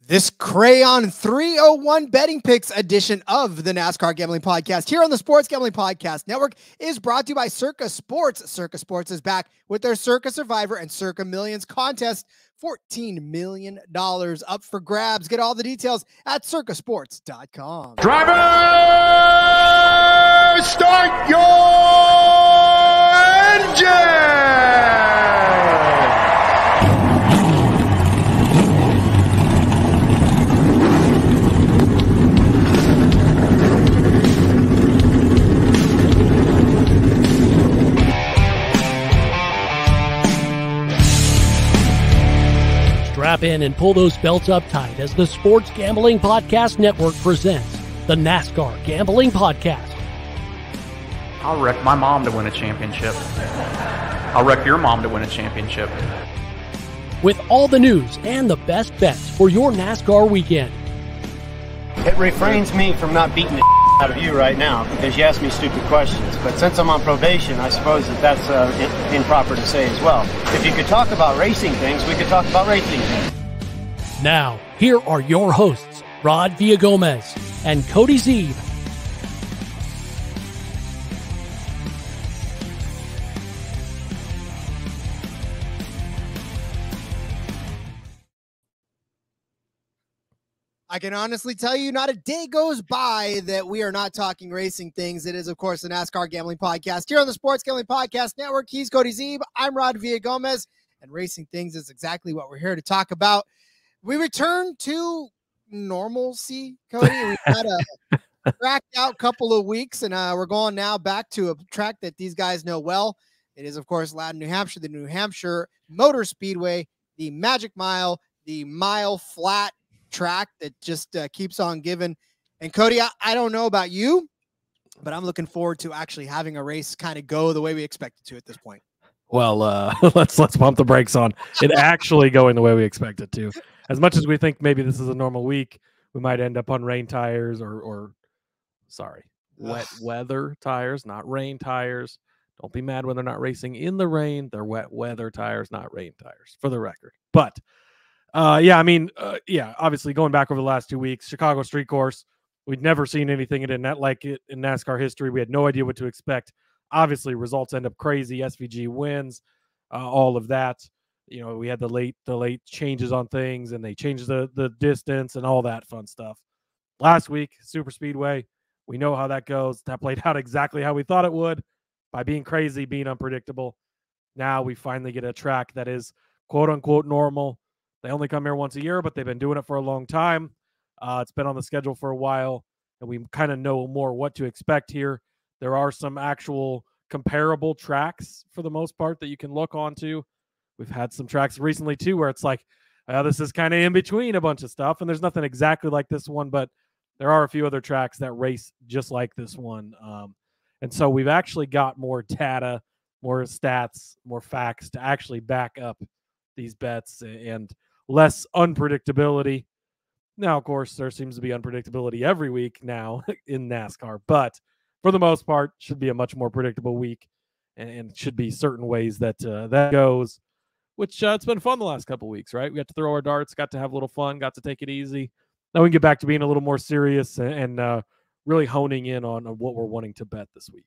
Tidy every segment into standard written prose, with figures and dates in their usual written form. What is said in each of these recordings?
This Crayon 301 betting picks edition of the NASCAR Gambling Podcast here on the Sports Gambling Podcast Network is brought to you by Circa Sports. Circa Sports is back with their Circa Survivor and Circa Millions contest. $14 million up for grabs. Get all the details at circasports.com. Driver, start your engine! Strap in and pull those belts up tight as the Sports Gambling Podcast Network presents the NASCAR Gambling Podcast. I'll wreck my mom to win a championship. I'll wreck your mom to win a championship. With all the news and the best bets for your NASCAR weekend. It refrains me from not beating the out of you right now because you asked me stupid questions. But since I'm on probation, I suppose that's improper to say as well. If you could talk about racing things, we could talk about racing things. Now, here are your hosts, Brad Villagomez and Cody Zeeb. I can honestly tell you not a day goes by that we are not talking racing things. It is, of course, the NASCAR Gambling Podcast here on the Sports Gambling Podcast Network. He's Cody Zeeb. I'm Rod Villagomez, and racing things is exactly what we're here to talk about. We return to normalcy, Cody. We've had a cracked out couple of weeks, and we're going now back to a track that these guys know well. It is, of course, Loudon, New Hampshire, the New Hampshire Motor Speedway, the Magic Mile, the mile flat track that just keeps on giving. And Cody, I don't know about you, but I'm looking forward to actually having a race kind of go the way we expect it to at this point. Well, let's pump the brakes on it actually going the way we expect it to. As much as we think maybe this is a normal week, we might end up on rain tires or wet weather tires, not rain tires. Don't be mad when they're not racing in the rain. They're wet weather tires, not rain tires, for the record. But obviously going back over the last 2 weeks, Chicago street course, we'd never seen anything in that like it in NASCAR history. We had no idea what to expect. Obviously, results end up crazy. SVG wins, all of that. You know, we had the late changes on things, and they changed the distance and all that fun stuff. Last week, Super Speedway, we know how that goes. That played out exactly how we thought it would by being crazy, being unpredictable. Now we finally get a track that is quote-unquote normal. They only come here once a year, but they've been doing it for a long time. It's been on the schedule for a while, and we kind of know more what to expect here. There are some actual comparable tracks for the most part that you can look onto. We've had some tracks recently, too, where it's like, this is kind of in between a bunch of stuff, and there's nothing exactly like this one, but there are a few other tracks that race just like this one. And so we've actually got more data, more stats, more facts to actually back up these bets and less unpredictability. Now, of course, there seems to be unpredictability every week now in NASCAR, but for the most part, should be a much more predictable week and should be certain ways that that goes, which it's been fun the last couple of weeks, right? We got to throw our darts, got to have a little fun, got to take it easy. Now we can get back to being a little more serious and really honing in on what we're wanting to bet this week.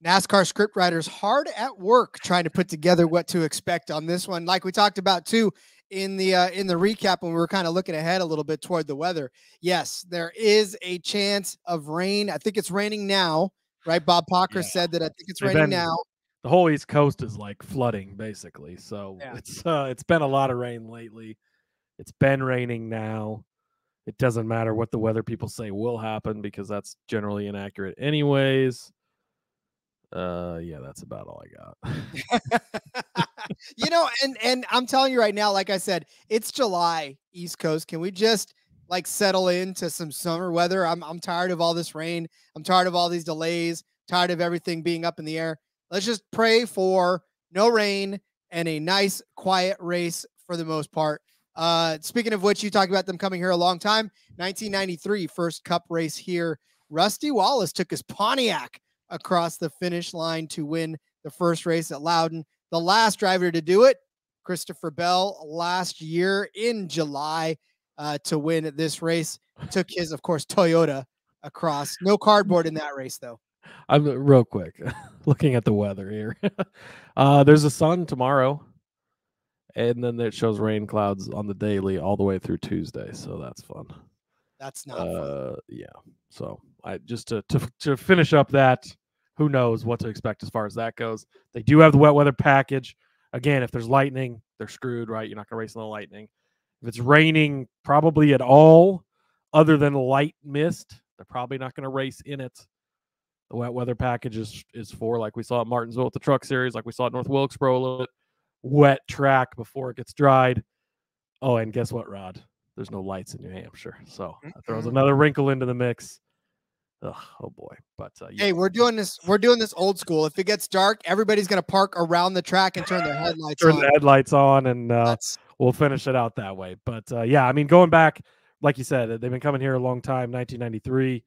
NASCAR script writers hard at work trying to put together what to expect on this one. Like we talked about too in the recap when we were kind of looking ahead a little bit toward the weather. Yes, there is a chance of rain. I think it's raining now, right? Bob Pocker said that I think it's raining now. The whole East Coast is like flooding basically. So it's been a lot of rain lately. It's been raining now. It doesn't matter what the weather people say will happen because that's generally inaccurate anyways. That's about all I got. And I'm telling you right now, like I said, it's July, East Coast. Can we just like settle into some summer weather? I'm tired of all this rain. I'm tired of all these delays, tired of everything being up in the air. Let's just pray for no rain and a nice, quiet race for the most part. Speaking of which, you talked about them coming here a long time. 1993, first Cup race here. Rusty Wallace took his Pontiac across the finish line to win the first race at Loudon. The last driver to do it, Christopher Bell, last year in July. to win this race. Took his, of course, Toyota across. No cardboard in that race, though. I'm real quick looking at the weather here. There's a sun tomorrow, and then it shows rain clouds on the daily all the way through Tuesday. So that's fun. That's not fun. Yeah. So I just to finish up that, who knows what to expect as far as that goes. They do have the wet weather package. Again, if there's lightning, they're screwed, right? You're not going to race in the lightning. If it's raining probably at all, other than light mist, they're probably not going to race in it. The wet weather package is for, like we saw at Martinsville at the Truck Series, like we saw at North Wilkesboro, a little bit wet track before it gets dried. Oh, and guess what, Rod? There's no lights in New Hampshire, so that throws another wrinkle into the mix. Ugh, oh boy! But yeah. Hey, we're doing this old school. If it gets dark, everybody's going to park around the track and turn their headlights on. Turn the headlights on, and we'll finish it out that way. But yeah, I mean, going back, like you said, they've been coming here a long time. 1993,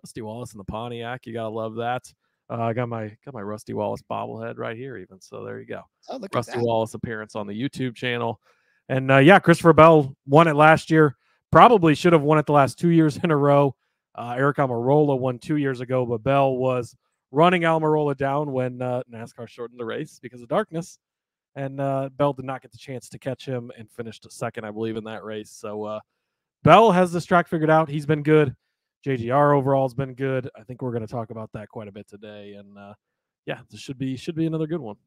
Rusty Wallace in the Pontiac. You gotta love that. I got my Rusty Wallace bobblehead right here, even. So there you go. Oh, look Rusty at that. Wallace appearance on the YouTube channel. And yeah, Christopher Bell won it last year. Probably should have won it the last 2 years in a row. Eric Almirola won 2 years ago, but Bell was running Almirola down when NASCAR shortened the race because of darkness. And Bell did not get the chance to catch him and finished a second, I believe, in that race. So Bell has this track figured out. He's been good. JGR overall has been good. I think we're going to talk about that quite a bit today. And yeah, this should be another good one.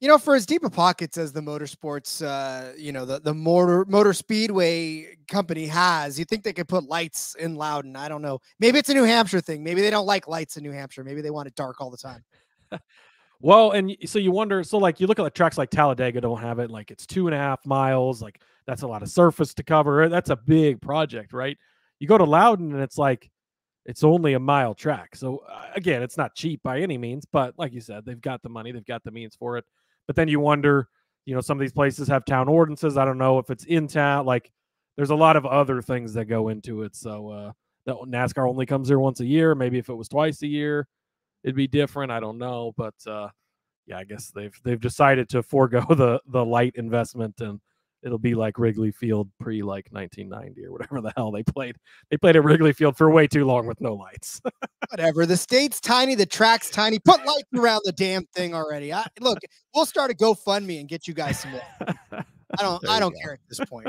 You know, for as deep a pockets as the motorsports, the Motor Speedway company has, you think they could put lights in Loudon? I don't know. Maybe it's a New Hampshire thing. Maybe they don't like lights in New Hampshire. Maybe they want it dark all the time. Well, and so you wonder, so like you look at tracks like Talladega don't have it. Like it's 2.5 miles. Like that's a lot of surface to cover. That's a big project, right? You go to Loudon and it's like, it's only a mile track. So again, it's not cheap by any means, but like you said, they've got the money, they've got the means for it. But then you wonder, some of these places have town ordinances. I don't know if it's in town. Like there's a lot of other things that go into it. So NASCAR only comes here once a year. Maybe if it was twice a year, it'd be different. I don't know. But yeah, I guess they've decided to forego the light investment, and it'll be like Wrigley Field pre like 1990 or whatever the hell they played. They played at Wrigley Field for way too long with no lights. Whatever. The state's tiny. The track's tiny. Put lights around the damn thing already. Look, we'll start a GoFundMe and get you guys some more. I don't care at this point.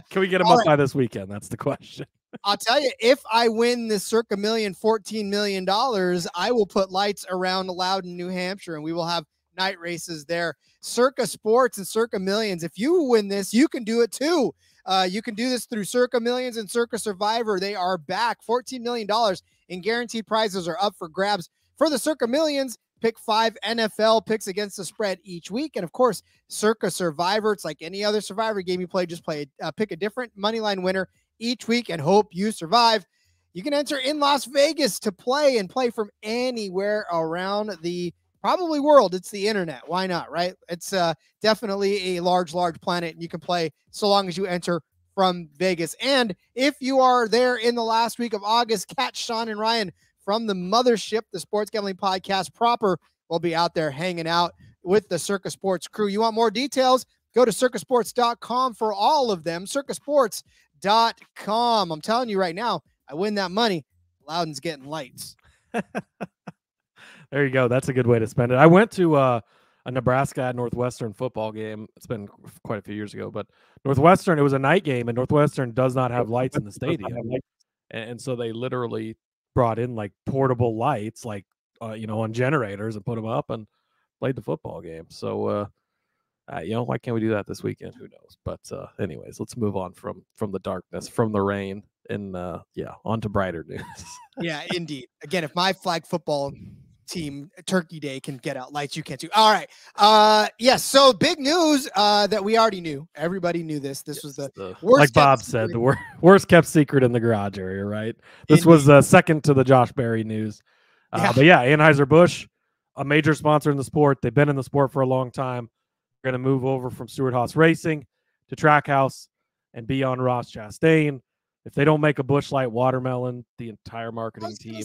Can we get them up by this weekend? That's the question. I'll tell you, if I win this Circa Million, $14 million, I will put lights around Loudon, New Hampshire, and we will have night races there. Circa Sports and Circa Millions. If you win this, you can do it too. You can do this through Circa Millions and Circa Survivor. They are back. $14 million in guaranteed prizes are up for grabs. For the Circa Millions, pick 5 NFL picks against the spread each week. And of course, Circa Survivor, it's like any other Survivor game you play. Just pick a different moneyline winner each week and hope you survive. You can enter in Las Vegas to play from anywhere around the probably world. It's the internet. Why not, right? It's definitely a large planet, and you can play so long as you enter from Vegas. And if you are there in the last week of August, catch Sean and Ryan from the mothership, the Sports Gambling Podcast proper. We'll be out there hanging out with the Circa Sports crew. You want more details? Go to circasports.com for all of them. circasports.com. I'm telling you right now, I win that money, Loudon's getting lights. There you go. That's a good way to spend it. I went to a Nebraska Northwestern football game. It's been quite a few years ago, but Northwestern, it was a night game, and Northwestern does not have lights in the stadium. And so they literally brought in like portable lights, like, on generators, and put them up and played the football game. So, why can't we do that this weekend? Who knows? But anyways, let's move on from the darkness, from the rain, and on to brighter news. Yeah, indeed. Again, if my flag football team Turkey Day can get out lights, you can't too. All right. Yes. So big news that we already knew. Everybody knew this. This was the worst, like Bob said, the worst kept secret in the garage area, right? This was second to the Josh Berry news. But yeah, Anheuser-Busch, a major sponsor in the sport. They've been in the sport for a long time. They're going to move over from Stewart-Haas Racing to Trackhouse and be on Ross Chastain. If they don't make a Busch Light watermelon, the entire marketing team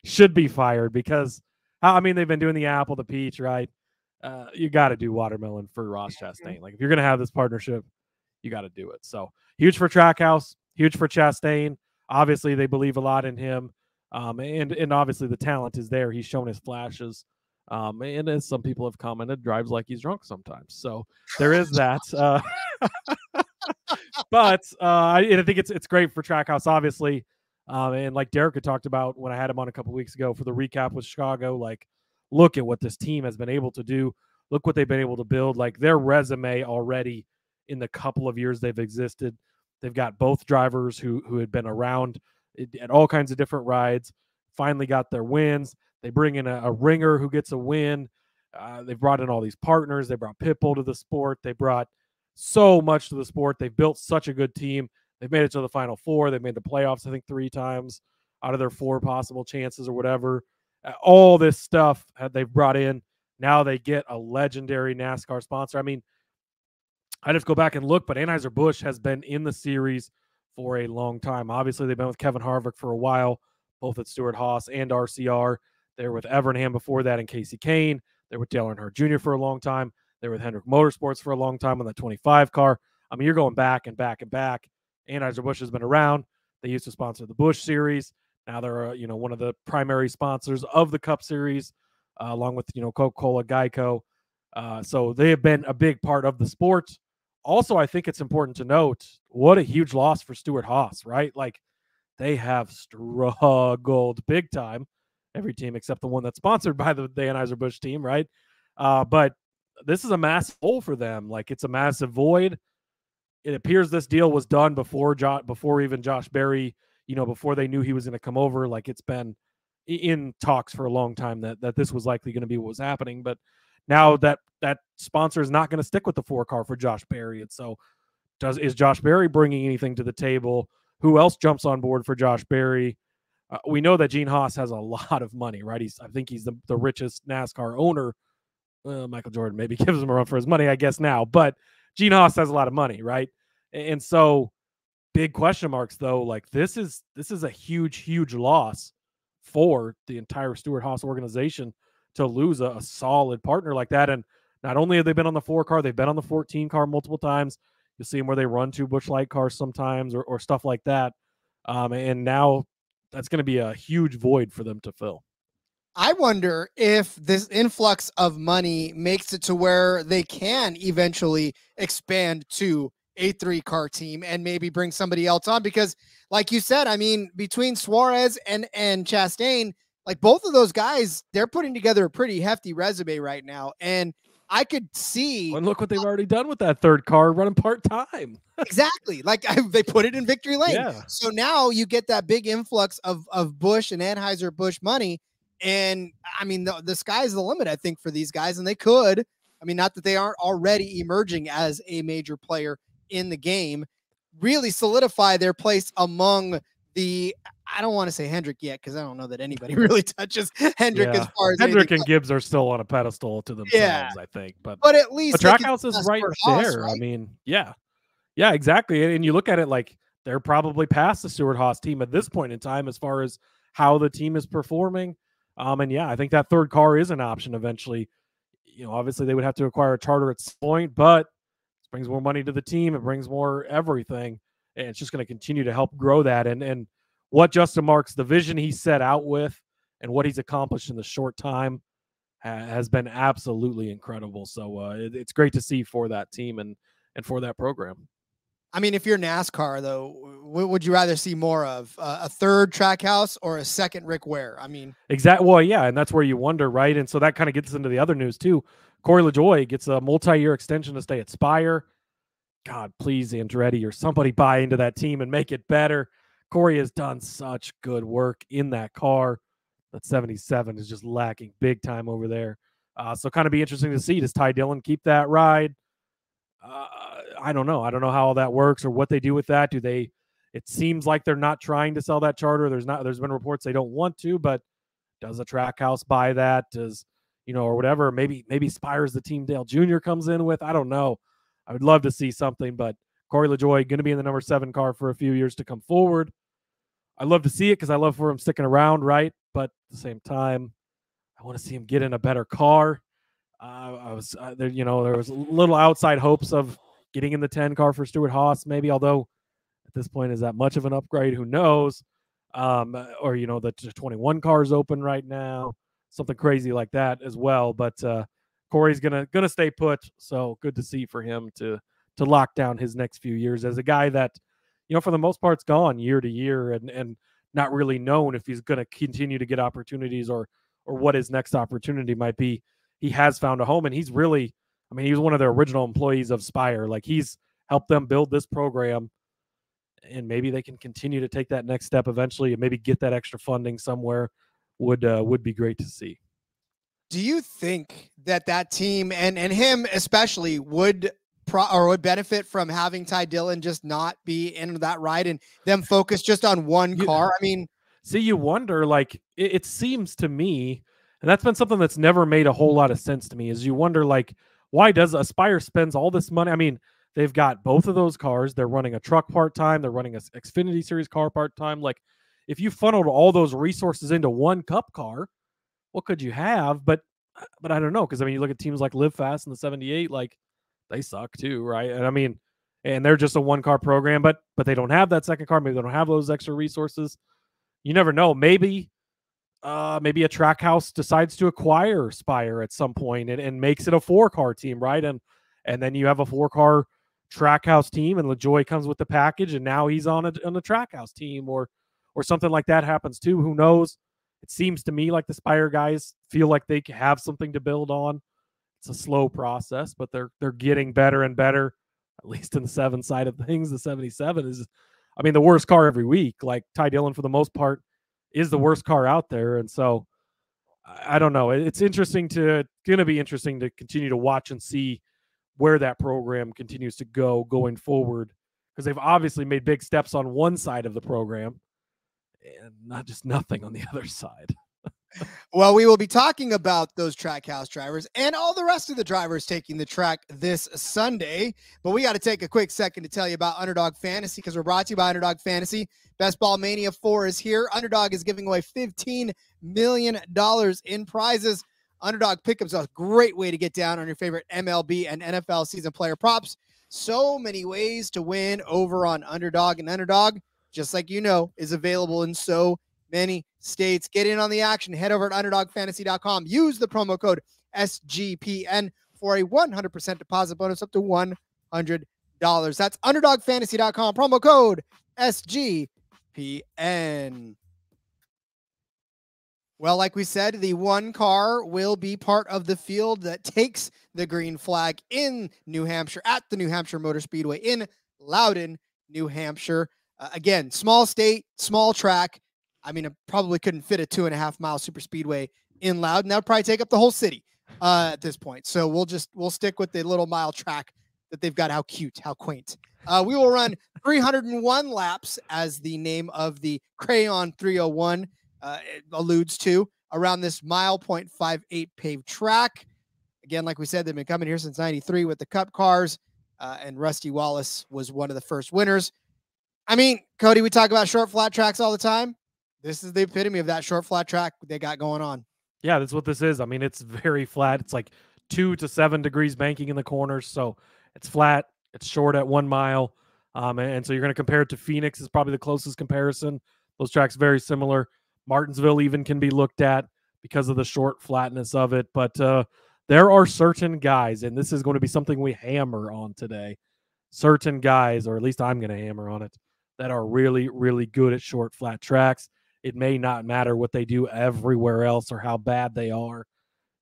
should be fired, because they've been doing the apple, the peach, right? You got to do watermelon for Ross Chastain. Like, if you're going to have this partnership, you got to do it. So huge for Trackhouse, huge for Chastain. Obviously, they believe a lot in him. And obviously the talent is there. He's shown his flashes. And as some people have commented, drives like he's drunk sometimes. So there is that. But I think it's great for Trackhouse, obviously. And like Derek had talked about when I had him on a couple weeks ago for the recap with Chicago, like, look at what this team has been able to do. Look what they've been able to build. Like, their resume already in the couple of years they've existed. They've got both drivers who had been around at all kinds of different rides, finally got their wins. They bring in a ringer who gets a win. They've brought in all these partners. They brought Pitbull to the sport. They brought so much to the sport. They've built such a good team. They've made it to the Final Four. They've made the playoffs, I think, 3 times out of their 4 possible chances or whatever. All this stuff they've brought in. Now they get a legendary NASCAR sponsor. I mean, I just go back and look, but Anheuser-Busch has been in the series for a long time. Obviously, they've been with Kevin Harvick for a while, both at Stewart-Haas and RCR. They were with Evernham before that and Casey Kane. They were with Dale Earnhardt Jr. for a long time. They were with Hendrick Motorsports for a long time on that 25 car. I mean, you're going back and back and back. Anheuser-Busch has been around. They used to sponsor the Busch Series. Now they're one of the primary sponsors of the Cup Series, along with Coca-Cola, Geico. So they have been a big part of the sport. Also, I think it's important to note what a huge loss for Stewart-Haas, right? Like, they have struggled big time. Every team except the one that's sponsored by the Anheuser-Busch team, right? But this is a massive hole for them. Like, it's a massive void. It appears this deal was done before even Josh Berry, before they knew he was going to come over. Like, it's been in talks for a long time that this was likely going to be what was happening. But now that sponsor is not going to stick with the 4-car for Josh Berry. And so is Josh Berry bringing anything to the table? Who else jumps on board for Josh Berry? We know that Gene Haas has a lot of money, right? I think he's the richest NASCAR owner. Michael Jordan maybe gives him a run for his money, I guess now. But Gene Haas has a lot of money, right? And so big question marks, though. Like, this is a huge, huge loss for the entire Stewart-Haas organization to lose a solid partner like that. And not only have they been on the 4-car, they've been on the 14-car multiple times. You'll see them where they run 2 Busch Light cars sometimes or stuff like that. And now that's going to be a huge void for them to fill. I wonder if this influx of money makes it to where they can eventually expand to a 3-car team and maybe bring somebody else on, because like you said, I mean, between Suarez and Chastain, like, both of those guys, they're putting together a pretty hefty resume right now. And I could see. And look what they've already done with that 3rd car running part-time. Exactly. Like, they put it in victory lane. Yeah. So now you get that big influx of Busch and Anheuser-Busch money. And I mean, the sky's the limit, I think, for these guys. And they could, I mean, not that they aren't already emerging as a major player in the game, really solidify their place among the, I don't want to say Hendrick yet, because I don't know that anybody really touches Hendrick as far as Hendrick and Gibbs are still on a pedestal to themselves, I think. But at least the Trackhouse is right there. Right? I mean, yeah, exactly. And you look at it like they're probably past the Stewart-Haas team at this point in time as far as how the team is performing. And yeah, I think that 3rd car is an option eventually. Obviously they would have to acquire a charter at some point, but it brings more money to the team. It brings more everything. And it's just going to continue to help grow that. And what Justin Marks, the vision he set out with and what he's accomplished in the short time has been absolutely incredible. So it's great to see for that team and for that program. I mean, if you're NASCAR, though, what would you rather see more of? A 3rd Trackhouse or a 2nd Rick Ware? I mean, exactly. Well, yeah, and that's where you wonder, right? And so that kind of gets into the other news too. Corey LaJoie gets a multi-year extension to stay at Spire. God, please, Andretti or somebody buy into that team and make it better. Corey has done such good work in that car. That 77 is just lacking big time over there. So kind of be interesting to see. Does Ty Dillon keep that ride? I don't know. I don't know how all that works or what they do with that. It seems like they're not trying to sell that charter. There's been reports they don't want to, but does a Trackhouse buy that? Does, or whatever, maybe Spire's the team Dale Jr. comes in with. I don't know. I would love to see something, but Corey LaJoie going to be in the number 7 car for a few years to come forward. I love to see it because I love for him sticking around, right? But at the same time, I want to see him get in a better car. There was little outside hopes of getting in the 10 car for Stuart Haas, maybe, although at this point, is that much of an upgrade? Who knows? Or, the 21 car is open right now, something crazy like that as well. But Corey's gonna stay put, so good to see for him to lock down his next few years as a guy that, for the most part's gone year to year and not really known if he's going to continue to get opportunities or what his next opportunity might be. He has found a home, and he's really, he was one of the original employees of Spire. Like, he's helped them build this program, and maybe they can continue to take that next step eventually and maybe get that extra funding somewhere would be great to see. Do you think that team and him especially would benefit from having Ty Dillon just not be in that ride and them focus just on one car? See, you wonder, like, it seems to me, and that's been something that's never made a whole lot of sense to me, is you wonder, like, why does Aspire spends all this money? They've got both of those cars. They're running a truck part-time. They're running a Xfinity Series car part-time. Like, if you funneled all those resources into one Cup car, what could you have? But I don't know, because, you look at teams like Live Fast and the 78, like, they suck too, right? And and they're just a one-car program, but they don't have that second car. Maybe they don't have those extra resources. You never know. Maybe a track house decides to acquire Spire at some point and makes it a 4-car team, right? And then you have a 4-car track house team, and LaJoy comes with the package, and now he's on a track house team, or something like that happens too. Who knows? It seems to me like the Spire guys feel like they have something to build on. It's a slow process, but they're getting better and better, at least in the 7 side of things. The 77 is, the worst car every week. Like, Ty Dillon, for the most part, is the worst car out there. And so I don't know. It's going to be interesting to continue to watch and see where that program continues to go going forward, because they've obviously made big steps on one side of the program and not just nothing on the other side. Well, we will be talking about those track house drivers and all the rest of the drivers taking the track this Sunday. But we got to take a quick second to tell you about Underdog Fantasy, because we're brought to you by Underdog Fantasy. Best Ball Mania 4 is here. Underdog is giving away $15 million in prizes. Underdog Pickup's a great way to get down on your favorite MLB and NFL season player props. So many ways to win over on Underdog, and Underdog, just like is available in so many states. Get in on the action. Head over at underdogfantasy.com. Use the promo code SGPN for a 100% deposit bonus up to $100. That's underdogfantasy.com. Promo code SGPN. Well, like we said, the 1 car will be part of the field that takes the green flag in New Hampshire at the New Hampshire Motor Speedway in Loudon, New Hampshire. Again, small state, small track. I probably couldn't fit a 2.5-mile super speedway in Loudon. That would probably take up the whole city at this point. So we'll stick with the little mile track that they've got. How cute, how quaint. We will run 301 laps, as the name of the Crayon 301 alludes to, around this 1.58 paved track. Again, like we said, they've been coming here since '93 with the Cup cars, and Rusty Wallace was one of the first winners. Cody, we talk about short flat tracks all the time. This is the epitome of that short flat track they got going on. Yeah, that's what this is. It's very flat. It's like 2 to 7 degrees banking in the corners. So it's flat. It's short at 1 mile. And so you're going to compare it to Phoenix is probably the closest comparison. Those tracks very similar. Martinsville even can be looked at because of the short flatness of it. But there are certain guys, and this is going to be something we hammer on today, certain guys, or at least I'm going to hammer on it, that are really, really good at short flat tracks. It may not matter what they do everywhere else or how bad they are.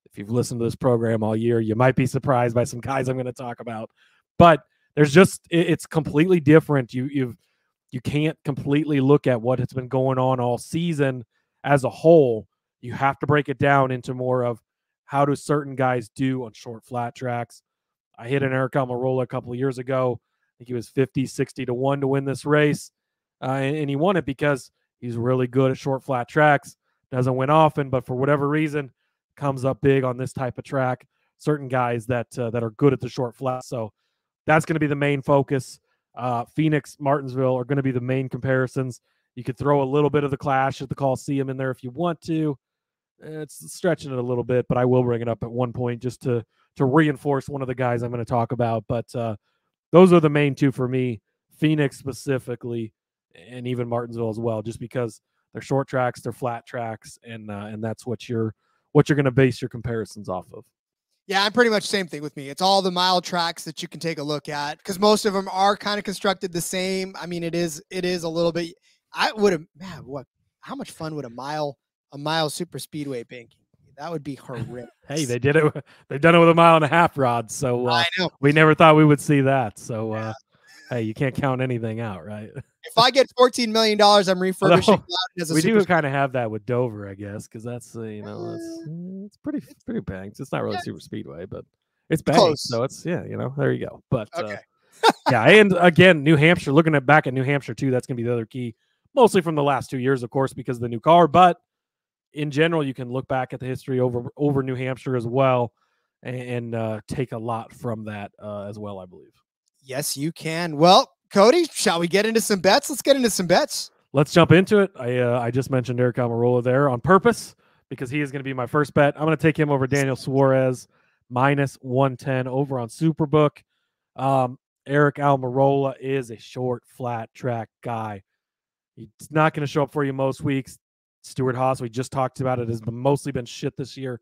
If you've listened to this program all year, you might be surprised by some guys I'm going to talk about. But it's completely different. You can't completely look at what has been going on all season as a whole. You have to break it down into more of how do certain guys do on short flat tracks. I hit an Eric Almirola a couple of years ago. I think he was 50, 60 to 1 to win this race. And he won it because he's really good at short flat tracks. Doesn't win often, but for whatever reason, comes up big on this type of track. Certain guys that are good at the short flat. So that's going to be the main focus. Phoenix, Martinsville are going to be the main comparisons. You could throw a little bit of the Clash at the Coliseum in there if you want to. It's stretching it a little bit, but I will bring it up at one point just to reinforce one of the guys I'm going to talk about. But those are the main two for me. Phoenix specifically, and even Martinsville as well, just because they're short tracks, they're flat tracks, and that's what you're going to base your comparisons off of. Yeah, I'm pretty much the same thing with me. It's all the mile tracks that you can take a look at because most of them are kind of constructed the same. I mean, it is a little bit. I would have, man, how much fun would a mile super speedway be? That would be horrific. Hey, they've done it with a 1.5 mile rod, so I know. We never thought we would see that. So hey, you can't count anything out, right? If I get $14 million, I'm refurbishing Loudon as a we super do kind of have that with Dover, I guess, because that's it's pretty banked. It's not really super speedway, but it's banked, close. so it's there you go. But okay. yeah, and again, New Hampshire. Looking back at New Hampshire too, that's going to be the other key, mostly from the last 2 years, of course, because of the new car. But in general, you can look back at the history over New Hampshire as well, and take a lot from that as well, I believe. Yes, you can. Well, Cody, shall we get into some bets? Let's get into some bets. Let's jump into it. I just mentioned Eric Almirola there on purpose because he is going to be my first bet. I'm going to take him over Daniel Suarez -110 over on Superbook. Eric Almirola is a short, flat track guy. He's not going to show up for you most weeks. Stuart Haas, we just talked about it, has mostly been shit this year.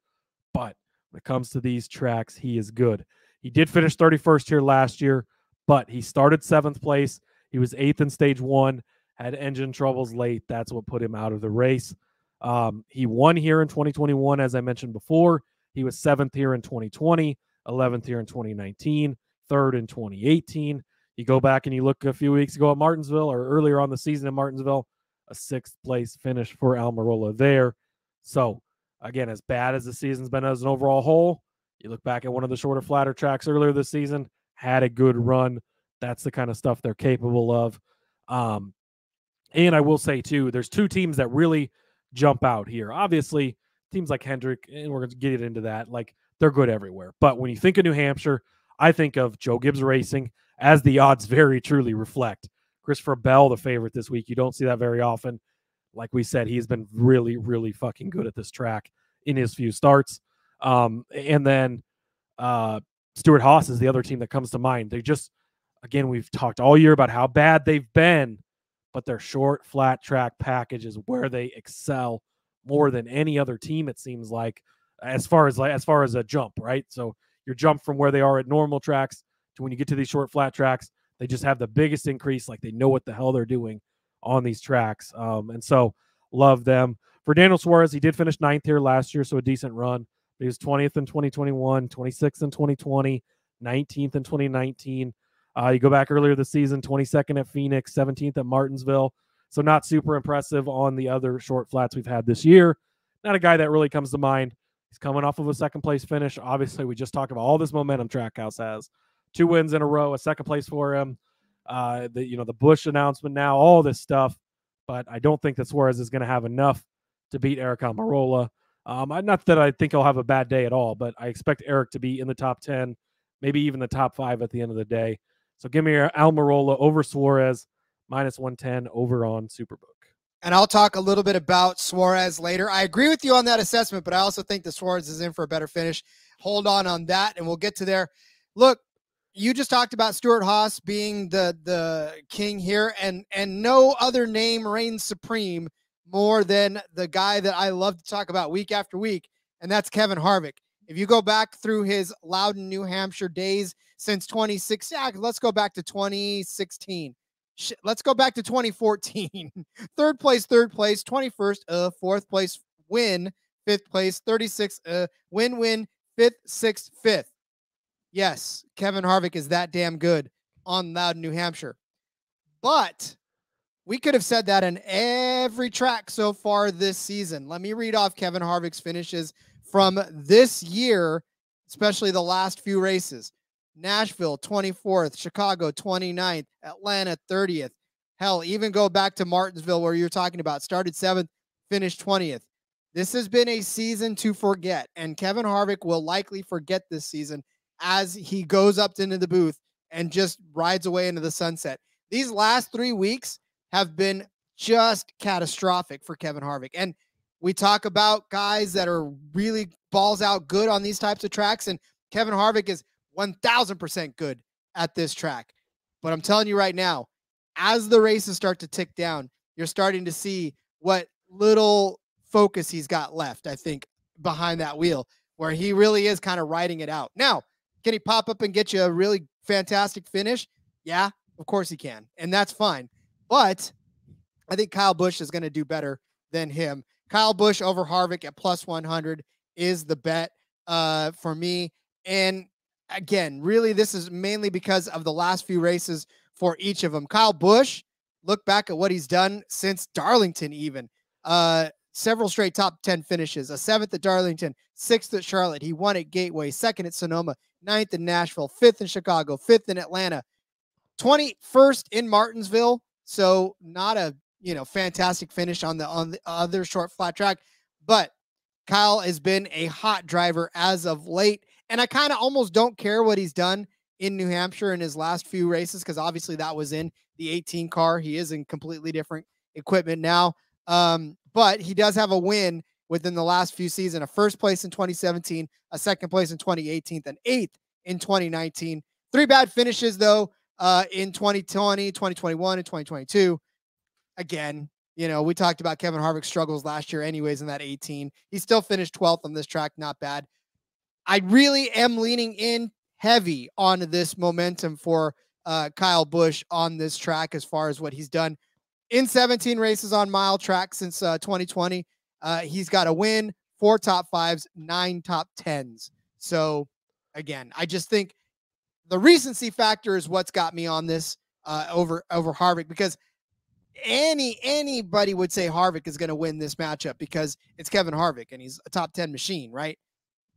But when it comes to these tracks, he is good. He did finish 31st here last year, but he started 7th place. He was 8th in stage 1, had engine troubles late. That's what put him out of the race. He won here in 2021, as I mentioned before. He was 7th here in 2020, 11th here in 2019, 3rd in 2018. You go back and you look a few weeks ago at Martinsville, or earlier on the season in Martinsville, a 6th place finish for Almirola there. So, again, as bad as the season's been as an overall whole, you look back at one of the shorter, flatter tracks earlier this season, had a good run. That's the kind of stuff they're capable of. And I will say, too, there's 2 teams that really jump out here. Obviously, teams like Hendrick, and we're going to get into that, like, they're good everywhere. But when you think of New Hampshire, I think of Joe Gibbs Racing, as the odds very truly reflect. Christopher Bell, the favorite this week. You don't see that very often. Like we said, he's been really, really fucking good at this track in his few starts. And then Stuart Haas is the other team that comes to mind. They just, again, we've talked all year about how bad they've been, but their short, flat track package is where they excel more than any other team, it seems like, as far as a jump, right? So your jump from where they are at normal tracks to when you get to these short, flat tracks, they just have the biggest increase. Like, they know what the hell they're doing on these tracks. And so love them. For Daniel Suarez, he did finish 9th here last year, so a decent run. He was 20th in 2021, 26th in 2020, 19th in 2019. You go back earlier this season, 22nd at Phoenix, 17th at Martinsville. So not super impressive on the other short flats we've had this year. Not a guy that really comes to mind. He's coming off of a 2nd place finish. Obviously, we just talked about all this momentum Trackhouse has. 2 wins in a row, a 2nd place for him. The Busch announcement now, all this stuff. But I don't think that Suarez is going to have enough to beat Eric Almirola. Not that I think he'll have a bad day at all, but I expect Eric to be in the top 10, maybe even the top 5 at the end of the day. So give me Almirola over Suarez, -110 over on Superbook. And I'll talk a little bit about Suarez later. I agree with you on that assessment, but I also think that Suarez is in for a better finish. Hold on that, and we'll get to there. Look, you just talked about Stuart Haas being the king here, and no other name reigns supreme more than the guy that I love to talk about week after week, and that's Kevin Harvick. If you go back through his Loudon, New Hampshire days since 2016, let's go back to 2016. Let's go back to 2014. 3rd place, 21st, 4th place, win, 5th place, 36th, win, 5th, 6th, 5th. Yes, Kevin Harvick is that damn good on Loudon, New Hampshire. But we could have said that in every track so far this season. Let me read off Kevin Harvick's finishes from this year, especially the last few races. Nashville, 24th, Chicago, 29th, Atlanta, 30th. Hell, even go back to Martinsville where you're talking about. Started 7th, finished 20th. This has been a season to forget, and Kevin Harvick will likely forget this season as he goes up into the booth and just rides away into the sunset. These last 3 weeks have been just catastrophic for Kevin Harvick. And we talk about guys that are really balls out good on these types of tracks, and Kevin Harvick is 1,000% good at this track. But I'm telling you right now, as the races start to tick down, you're starting to see what little focus he's got left, I think, behind that wheel, where he really is kind of riding it out. Now, can he pop up and get you a really fantastic finish? Yeah, of course he can. And that's fine. But I think Kyle Busch is going to do better than him. Kyle Busch over Harvick at plus 100 is the bet for me. And again, really, this is mainly because of the last few races for each of them. Kyle Busch, look back at what he's done since Darlington even. Several straight top 10 finishes, a 7th at Darlington, 6th at Charlotte. He won at Gateway, 2nd at Sonoma, 9th in Nashville, 5th in Chicago, 5th in Atlanta, 21st in Martinsville. So not a, fantastic finish on the other short flat track, but Kyle has been a hot driver as of late. And I kind of almost don't care what he's done in New Hampshire in his last few races, because obviously that was in the 18 car. He is in completely different equipment now. But he does have a win within the last few seasons, a first place in 2017, a second place in 2018, and 8th in 2019. 3 bad finishes, though, in 2020, 2021, and 2022. Again, we talked about Kevin Harvick's struggles last year anyways in that 18. He still finished 12th on this track. Not bad. I really am leaning in heavy on this momentum for Kyle Busch on this track as far as what he's done in 17 races on mile track since 2020. He's got a win, 4 top 5s, 9 top 10s. So again, I just think the recency factor is what's got me on this over Harvick, because anybody would say Harvick is going to win this matchup because it's Kevin Harvick and he's a top 10 machine, right?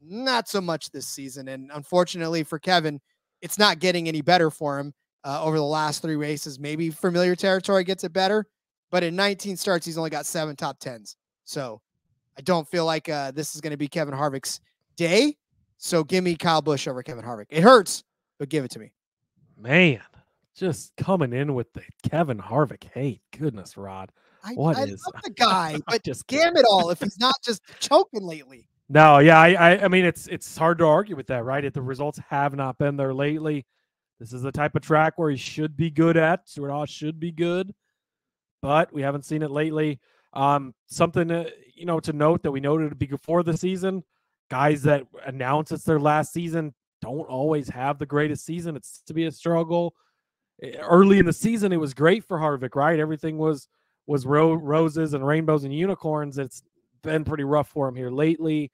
Not so much this season. And unfortunately for Kevin, it's not getting any better for him over the last 3 races. Maybe familiar territory gets it better, but in 19 starts, he's only got 7 top 10s. So I don't feel like this is going to be Kevin Harvick's day. So give me Kyle Busch over Kevin Harvick. It hurts, but give it to me. Man, just coming in with the Kevin Harvick hate. Goodness, Rod. I love the guy, but just damn it all if he's not just choking lately. No, yeah, I mean, it's hard to argue with that, right? If the results have not been there lately, this is the type of track where he should be good at. Stewart-Haas should be good, but we haven't seen it lately. Something to note that we noted before the season, guys that announce it's their last season don't always have the greatest season. It's to be a struggle. Early in the season, it was great for Harvick, right? Everything was roses and rainbows and unicorns. It's been pretty rough for him here lately.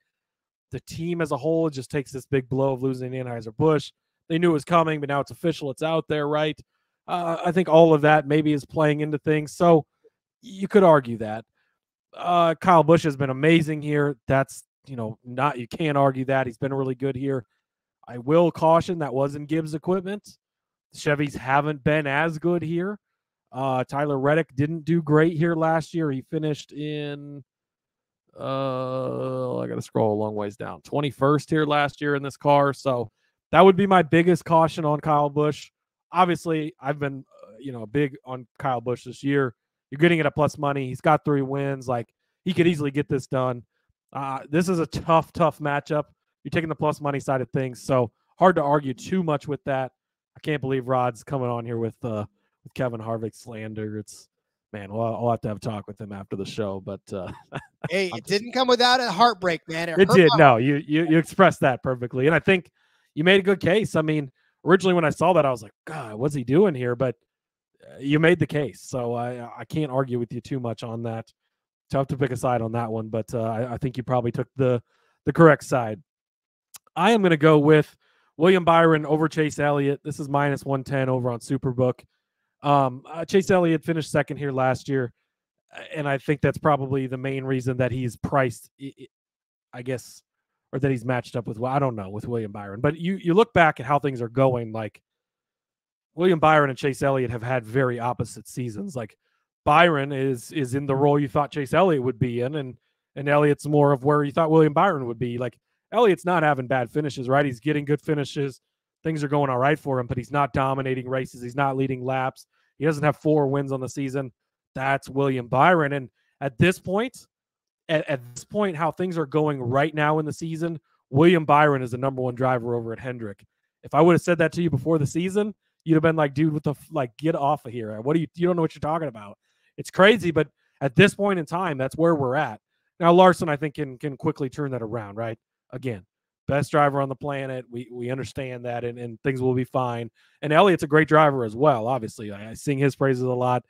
The team as a whole just takes this big blow of losing Anheuser-Busch. They knew it was coming, but now it's official. It's out there, right? I think all of that maybe is playing into things. So you could argue that. Kyle Busch has been amazing here. That's, you can't argue that. He's been really good here. I will caution that was in Gibbs equipment. The Chevys haven't been as good here. Tyler Reddick didn't do great here last year. He finished in, I got to scroll a long ways down, 21st here last year in this car. So that would be my biggest caution on Kyle Busch. Obviously, I've been, big on Kyle Busch this year. You're getting it at plus money. He's got 3 wins. Like, he could easily get this done. This is a tough matchup. You're taking the plus money side of things. So hard to argue too much with that. I can't believe Rod's coming on here with Kevin Harvick slander. It's, man, well, I'll have to have a talk with him after the show. But hey, it didn't come without a heartbreak, man. It did. No, you expressed that perfectly, and I think you made a good case. I mean, originally when I saw that, I was like, God, what's he doing here? But you made the case, so I can't argue with you too much on that. Tough to pick a side on that one, but I think you probably took the correct side. I am going to go with William Byron over Chase Elliott. This is minus 110 over on Superbook. Chase Elliott finished second here last year, and I think that's probably the main reason that he's priced, I guess, or that he's matched up with, I don't know, with William Byron. But you look back at how things are going, like William Byron and Chase Elliott have had very opposite seasons. Like Byron is in the role you thought Chase Elliott would be in, and Elliott's more of where you thought William Byron would be. Like Elliott's not having bad finishes, right? He's getting good finishes. Things are going all right for him, but he's not dominating races. He's not leading laps. He doesn't have 4 wins on the season. That's William Byron. And at this point, how things are going right now in the season, William Byron is the number 1 driver over at Hendrick. If I would have said that to you before the season, you'd have been like, dude, what the get off of here. What do you don't know what you're talking about. It's crazy, but at this point in time, that's where we're at. Now, Larson, I think, can quickly turn that around, right? Again, best driver on the planet. We understand that, and things will be fine. And Elliott's a great driver as well, obviously. I sing his praises a lot.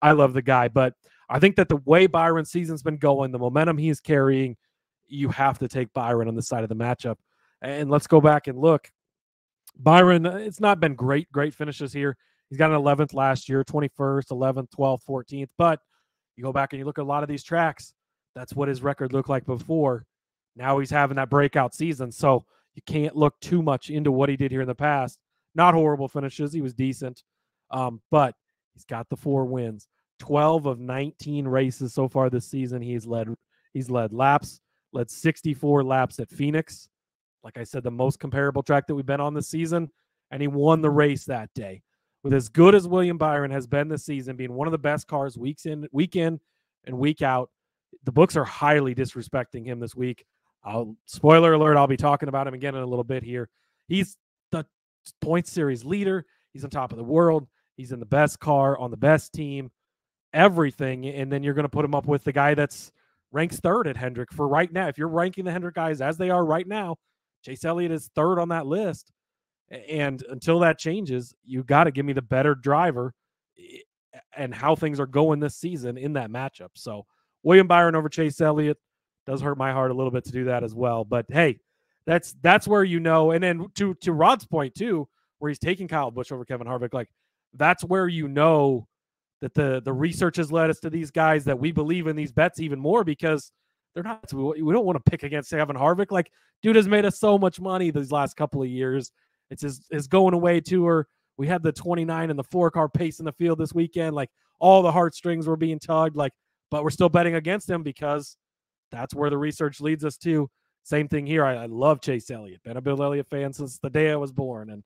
I love the guy. But I think that the way Byron's season's been going, the momentum he's carrying, you have to take Byron on the side of the matchup. And let's go back and look. Byron, it's not been great finishes here. He's got an 11th last year, 21st, 11th, 12th, 14th. But you go back and you look at a lot of these tracks, that's what his record looked like before. Now he's having that breakout season. So you can't look too much into what he did here in the past. Not horrible finishes. He was decent. But he's got the 4 wins. 12 of 19 races so far this season. He's led laps, led 64 laps at Phoenix. Like I said, the most comparable track that we've been on this season. And he won the race that day. With as good as William Byron has been this season, being one of the best cars week in and week out, the books are highly disrespecting him this week. Spoiler alert, I'll be talking about him again in a little bit here. He's the points series leader. He's on top of the world. He's in the best car, on the best team, everything. And then you're going to put him up with the guy that's ranks 3rd at Hendrick for right now. If you're ranking the Hendrick guys as they are right now, Chase Elliott is 3rd on that list. And until that changes, you got to give me the better driver and how things are going this season in that matchup. So William Byron over Chase Elliott does hurt my heart a little bit to do that as well. But hey, that's where you know. And then to Rod's point too, where he's taking Kyle Busch over Kevin Harvick, like that's where you know that the research has led us to these guys, that we believe in these bets even more, because they're not. We don't want to pick against Kevin Harvick. Like, dude has made us so much money these last couple of years. It's his going away tour. We had the 29 and the 4-car pace in the field this weekend. Like, all the heartstrings were being tugged. Like, but we're still betting against him because that's where the research leads us to. Same thing here. I love Chase Elliott. Been a Bill Elliott fan since the day I was born, and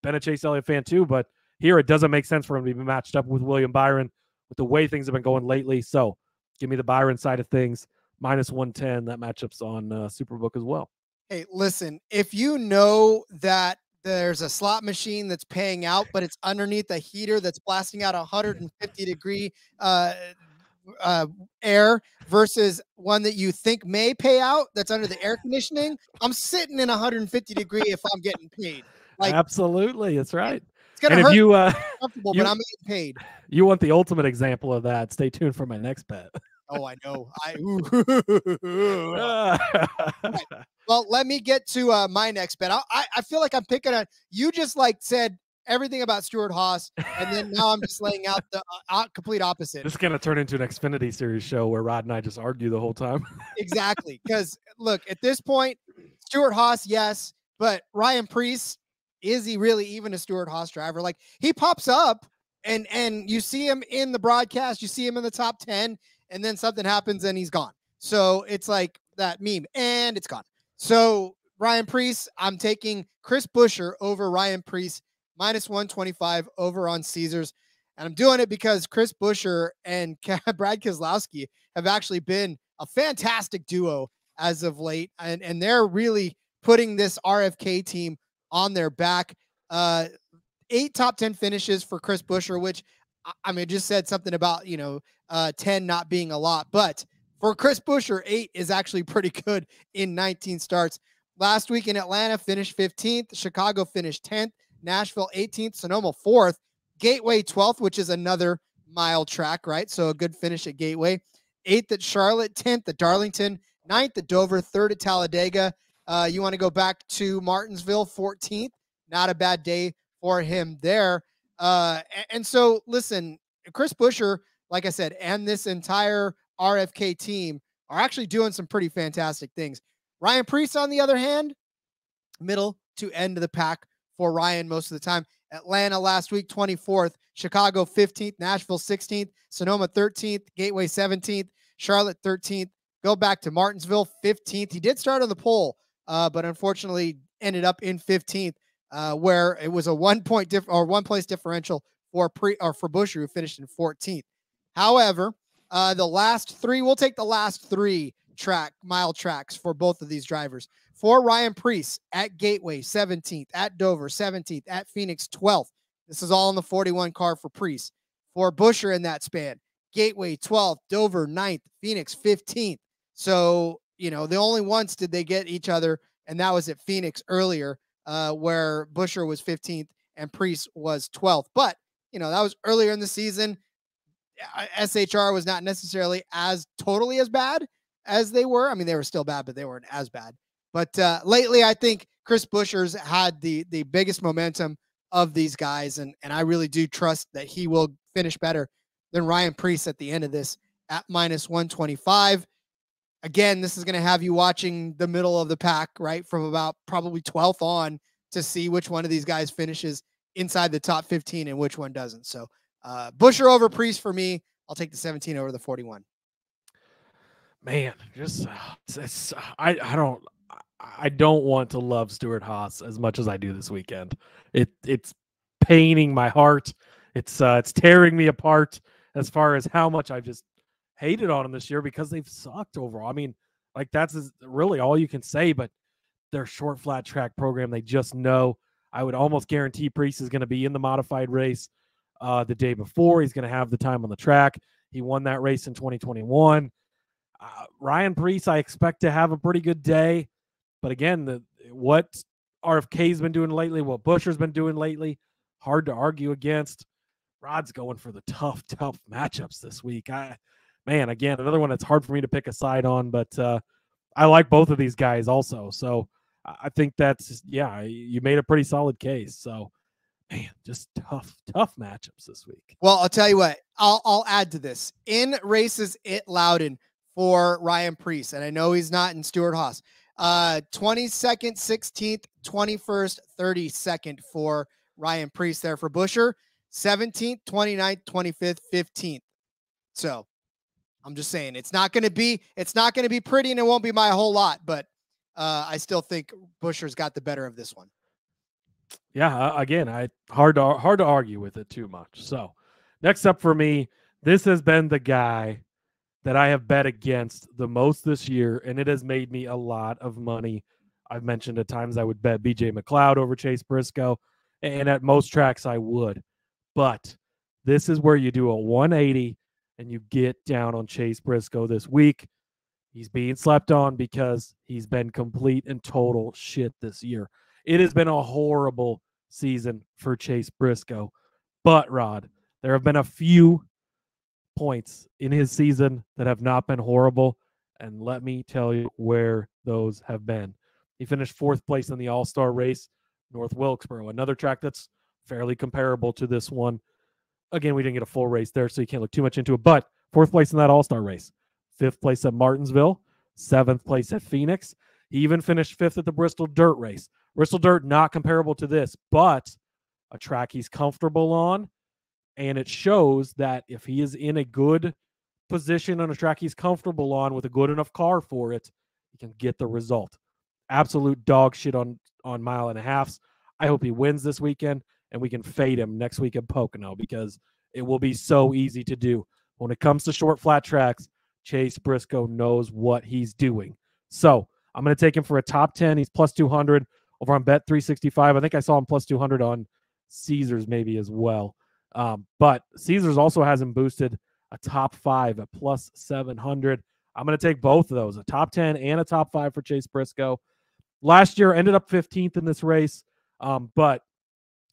been a Chase Elliott fan too. But here it doesn't make sense for him to be matched up with William Byron with the way things have been going lately. So give me the Byron side of things. -110. That matchup's on Superbook as well. Hey, listen, if you know that there's a slot machine that's paying out, but it's underneath a heater that's blasting out 150-degree air versus one that you think may pay out that's under the air conditioning, I'm sitting in 150-degree if I'm getting paid. Like, absolutely, that's right. It's gonna hurt. Comfortable, but I'm getting paid. You want the ultimate example of that? Stay tuned for my next bet. Oh, I know. Well, let me get to my next bet. I feel like I'm picking on you. Just like said everything about Stuart Haas, and then now I'm just laying out the complete opposite. This is gonna turn into an Xfinity Series show where Rod and I just argue the whole time. Exactly, because look, at this point, Stuart Haas, yes, but Ryan Preece, is he really even a Stuart Haas driver? Like, he pops up, and you see him in the broadcast, you see him in the top 10. And then something happens and he's gone. So it's like that meme, and it's gone. So Ryan Preece, I'm taking Chris Buescher over Ryan Preece, -125 over on Caesars. And I'm doing it because Chris Buescher and Brad Keselowski have actually been a fantastic duo as of late. And they're really putting this RFK team on their back. 8 top 10 finishes for Chris Buescher, which I mean, just said something about, 10 not being a lot, but for Chris Buescher, 8 is actually pretty good in 19 starts. Last week in Atlanta, finished 15th. Chicago finished 10th. Nashville 18th. Sonoma 4th. Gateway 12th, which is another mile track, right? So a good finish at Gateway. 8th at Charlotte, 10th at Darlington, 9th at Dover, 3rd at Talladega. You want to go back to Martinsville, 14th. Not a bad day for him there. And so, listen, Chris Buescher, like I said, and this entire RFK team are actually doing some pretty fantastic things. Ryan Preece, on the other hand, middle to end of the pack for Ryan most of the time. Atlanta last week, 24th. Chicago, 15th. Nashville, 16th. Sonoma, 13th. Gateway, 17th. Charlotte, 13th. Go back to Martinsville, 15th. He did start on the pole, but unfortunately ended up in 15th, where it was a 1 place differential for Buescher, who finished in 14th. However, the last 3, we'll take the last 3 mile tracks for both of these drivers. For Ryan Preece, at Gateway, 17th, at Dover, 17th, at Phoenix, 12th, This is all in the 41 car for Preece. For Buescher in that span, Gateway 12th, Dover 9th, Phoenix 15th. So, the only once did they get each other, and that was at Phoenix earlier, where Buescher was 15th and Preece was 12th. But, that was earlier in the season. SHR was not necessarily totally as bad as they were. I mean, they were still bad, but they weren't as bad. But lately, I think Chris Buescher's had the biggest momentum of these guys, and I really do trust that he will finish better than Ryan Preece at the end of this at -125. Again, this is going to have you watching the middle of the pack, right, from about probably 12th on to see which one of these guys finishes inside the top 15 and which one doesn't. So Buescher over Preece for me. I'll take the 17 over the 41. Man, I don't want to love Stewart-Haas as much as I do this weekend. It's paining my heart. It's tearing me apart as far as how much I've just hated on them this year because they've sucked overall. I mean, like that's really all you can say, but their short flat track program, they just know. I would almost guarantee Preece is going to be in the modified race the day before. He's going to have the time on the track. He won that race in 2021. Ryan Preece, I expect to have a pretty good day. But again, what RFK's been doing lately, what Buescher's been doing lately, hard to argue against. Rod's going for the tough matchups this week. Again, another one that's hard for me to pick a side on, but I like both of these guys also. So I think you made a pretty solid case. So, man, just tough matchups this week. Well, I'll tell you what, I'll add to this. In races at Loudon for Ryan Preece, and I know he's not in Stewart-Haas, 22nd, 16th, 21st, 32nd for Ryan Preece there for Buescher, 17th, 29th, 25th, 15th. So I'm just saying it's not going to be pretty, and it won't be my whole lot, but I still think Buescher's got the better of this one. Yeah, again, hard to argue with it too much. So next up for me, this has been the guy that I have bet against the most this year, and it has made me a lot of money. I've mentioned at times I would bet BJ McLeod over Chase Briscoe, and at most tracks I would. But this is where you do a 180 and you get down on Chase Briscoe this week. He's being slept on because he's been complete and total shit this year. It has been a horrible season for Chase Briscoe. But, Rod, there have been a few points in his season that have not been horrible, and let me tell you where those have been. He finished 4th place in the All-Star race, North Wilkesboro, another track that's fairly comparable to this one. Again, we didn't get a full race there, so you can't look too much into it, but 4th place in that All-Star race, 5th place at Martinsville, 7th place at Phoenix. He even finished 5th at the Bristol Dirt race. Bristol Dirt, not comparable to this, but a track he's comfortable on, and it shows that if he is in a good position on a track he's comfortable on with a good enough car for it, he can get the result. Absolute dog shit on mile and a halves. I hope he wins this weekend, and we can fade him next week at Pocono because it will be so easy to do. When it comes to short flat tracks, Chase Briscoe knows what he's doing. So I'm going to take him for a top 10. He's plus 200 over on Bet365. I think I saw him plus 200 on Caesars maybe as well. But Caesars also has him boosted a top 5 at plus 700. I'm going to take both of those, a top 10 and a top 5 for Chase Briscoe. Last year ended up 15th in this race, but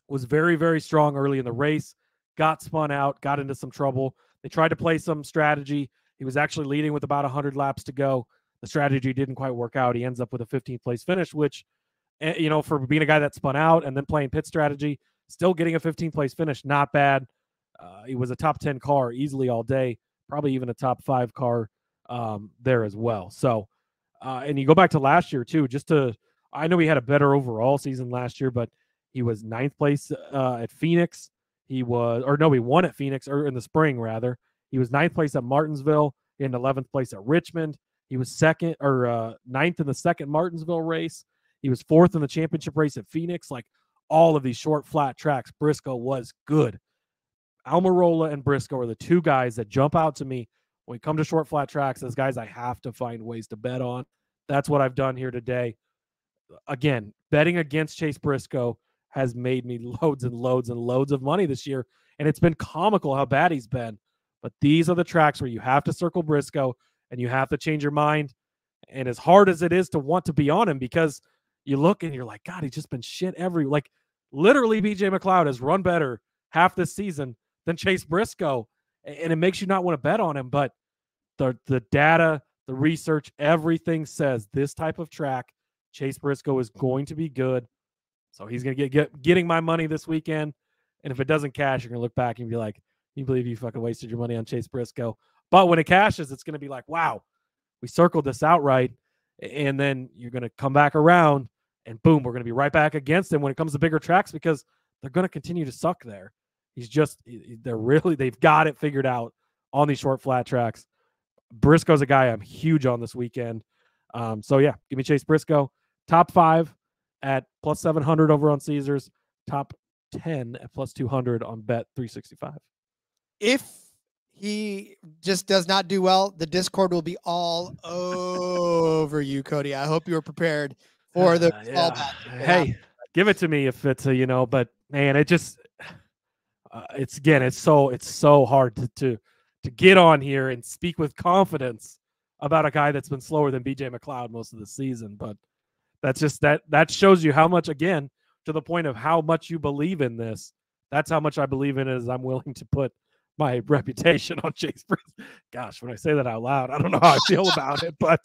was very, very strong early in the race, got spun out, got into some trouble. They tried to play some strategy. He was actually leading with about 100 laps to go. The strategy didn't quite work out. He ends up with a 15th place finish, which, for being a guy that spun out and then playing pit strategy, still getting a 15th place finish, not bad. He was a top 10 car easily all day, probably even a top 5 car there as well. So, and you go back to last year too, I know he had a better overall season last year, but he was 9th place at Phoenix. He won at Phoenix, or in the spring rather. He was 9th place at Martinsville, and 11th place at Richmond. He was 9th in the second Martinsville race. He was 4th in the championship race at Phoenix. Like all of these short flat tracks, Briscoe was good. Almirola and Briscoe are the two guys that jump out to me when we come to short flat tracks as guys I have to find ways to bet on. That's what I've done here today. Again, betting against Chase Briscoe has made me loads and loads and loads of money this year. And it's been comical how bad he's been. But these are the tracks where you have to circle Briscoe and you have to change your mind. And as hard as it is to want to be on him, because you look and you're like, God, he's just been shit like literally BJ McLeod has run better half this season than Chase Briscoe. And it makes you not want to bet on him. But the data, the research, everything says this type of track, Chase Briscoe is going to be good. So he's going to getting my money this weekend. And if it doesn't cash, you're going to look back and be like, you believe you fucking wasted your money on Chase Briscoe. But when it cashes, it's going to be like, wow, we circled this outright. And then you're going to come back around and boom, we're going to be right back against him when it comes to bigger tracks because they're going to continue to suck there. They've got it figured out on these short flat tracks. Briscoe's a guy I'm huge on this weekend. So yeah, give me Chase Briscoe. Top 5 at plus 700 over on Caesars. Top 10 at plus 200 on Bet 365. If he just does not do well, the Discord will be all over you, Cody. I hope you were prepared for the fallback. Hey, give it to me if it's but man, it just it's so hard to get on here and speak with confidence about a guy that's been slower than BJ McLeod most of the season. But that's just that shows you how much, again, to the point of how much you believe in this. That's how much I believe in it, is I'm willing to put my reputation on Chase Briscoe. Gosh, when I say that out loud, I don't know how I feel about it, but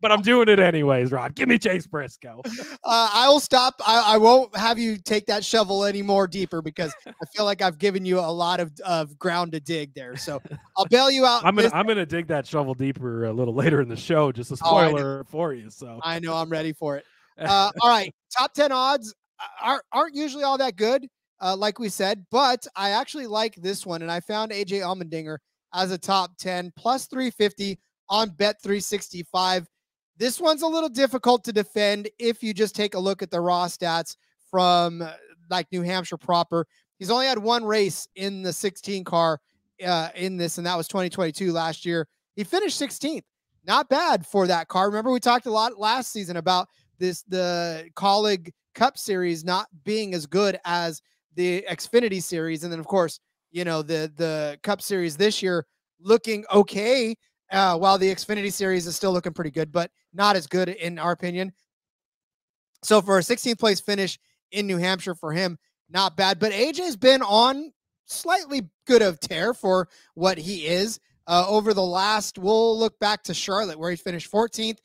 I'm doing it anyways, Rod. Give me Chase Briscoe. I will stop. I won't have you take that shovel any more deeper because I feel like I've given you a lot of ground to dig there. So I'll bail you out. I'm gonna dig that shovel deeper a little later in the show. Just a spoiler for you. So I know I'm ready for it. All right, top 10 odds aren't usually all that good. Like we said, but I actually like this one, and I found AJ Allmendinger as a top 10 plus 350 on Bet 365. This one's a little difficult to defend if you just take a look at the raw stats from like New Hampshire proper. He's only had one race in the 16 car in this, and that was 2022 last year. He finished 16th. Not bad for that car. Remember, we talked a lot last season about the Colleague Cup Series not being as good as the Xfinity Series. And then, of course, the Cup Series this year looking okay, while the Xfinity Series is still looking pretty good, but not as good in our opinion. So for a 16th place finish in New Hampshire for him, not bad. But AJ's been on slightly good of tear for what he is. Over the last, we'll look back to Charlotte, where he finished 14th,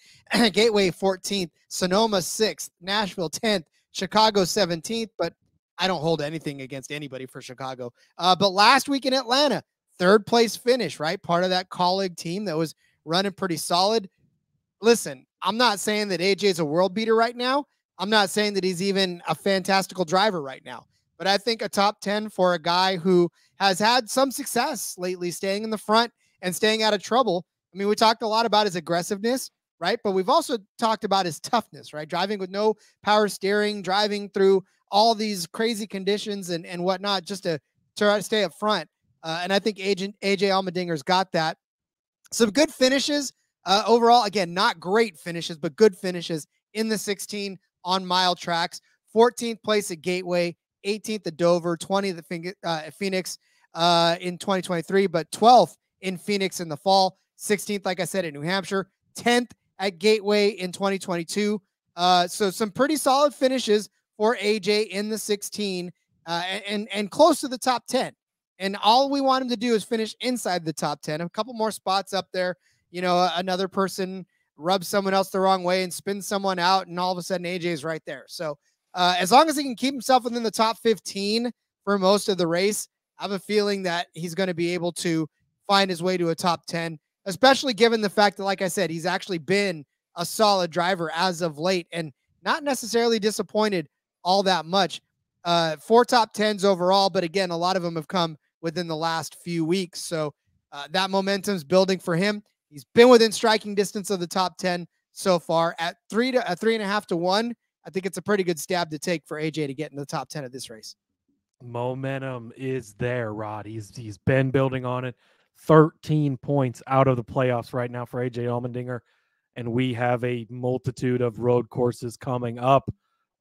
Gateway 14th, Sonoma 6th, Nashville 10th, Chicago 17th, but I don't hold anything against anybody for Chicago. But last week in Atlanta, 3rd place finish, right? Part of that colleague team that was running pretty solid. Listen, I'm not saying that AJ is a world beater right now. I'm not saying that he's even a fantastical driver right now. But I think a top 10 for a guy who has had some success lately, staying in the front and staying out of trouble. I mean, we talked a lot about his aggressiveness, right? But we've also talked about his toughness, right? Driving with no power steering, driving through all these crazy conditions and whatnot, just to try to stay up front. And I think AJ Allmendinger's got that. Some good finishes overall. Again, not great finishes, but good finishes in the 16 on mile tracks. 14th place at Gateway, 18th at Dover, 20th at Phoenix in 2023, but 12th in Phoenix in the fall. 16th, like I said, at New Hampshire. 10th at Gateway in 2022. So some pretty solid finishes for AJ in the 16 and close to the top 10. And all we want him to do is finish inside the top 10. A couple more spots up there. Another person rubs someone else the wrong way and spins someone out, and all of a sudden AJ is right there. So as long as he can keep himself within the top 15 for most of the race, I have a feeling that he's going to be able to find his way to a top 10, especially given the fact that, like I said, he's actually been a solid driver as of late and not necessarily disappointed all that much. 4 top 10s overall, but again, a lot of them have come within the last few weeks. So that momentum's building for him. He's been within striking distance of the top 10 so far at 3.5 to 1. I think it's a pretty good stab to take for AJ to get in the top 10 of this race. Momentum is there, Rod. He's been building on it. 13 points out of the playoffs right now for AJ Allmendinger, and we have a multitude of road courses coming up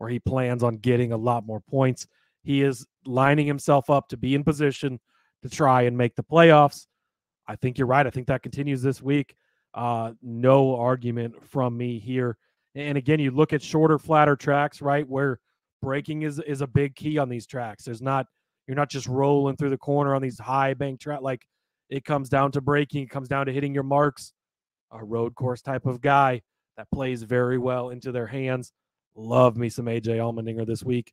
or he plans on getting a lot more points. He is lining himself up to be in position to try and make the playoffs. I think you're right. I think that continues this week. No argument from me here. And again, you look at shorter, flatter tracks, right, where braking is a big key on these tracks. You're not just rolling through the corner on these high bank track. Like, it comes down to braking. It comes down to hitting your marks. A road course type of guy that plays very well into their hands. Love me some AJ Allmendinger this week.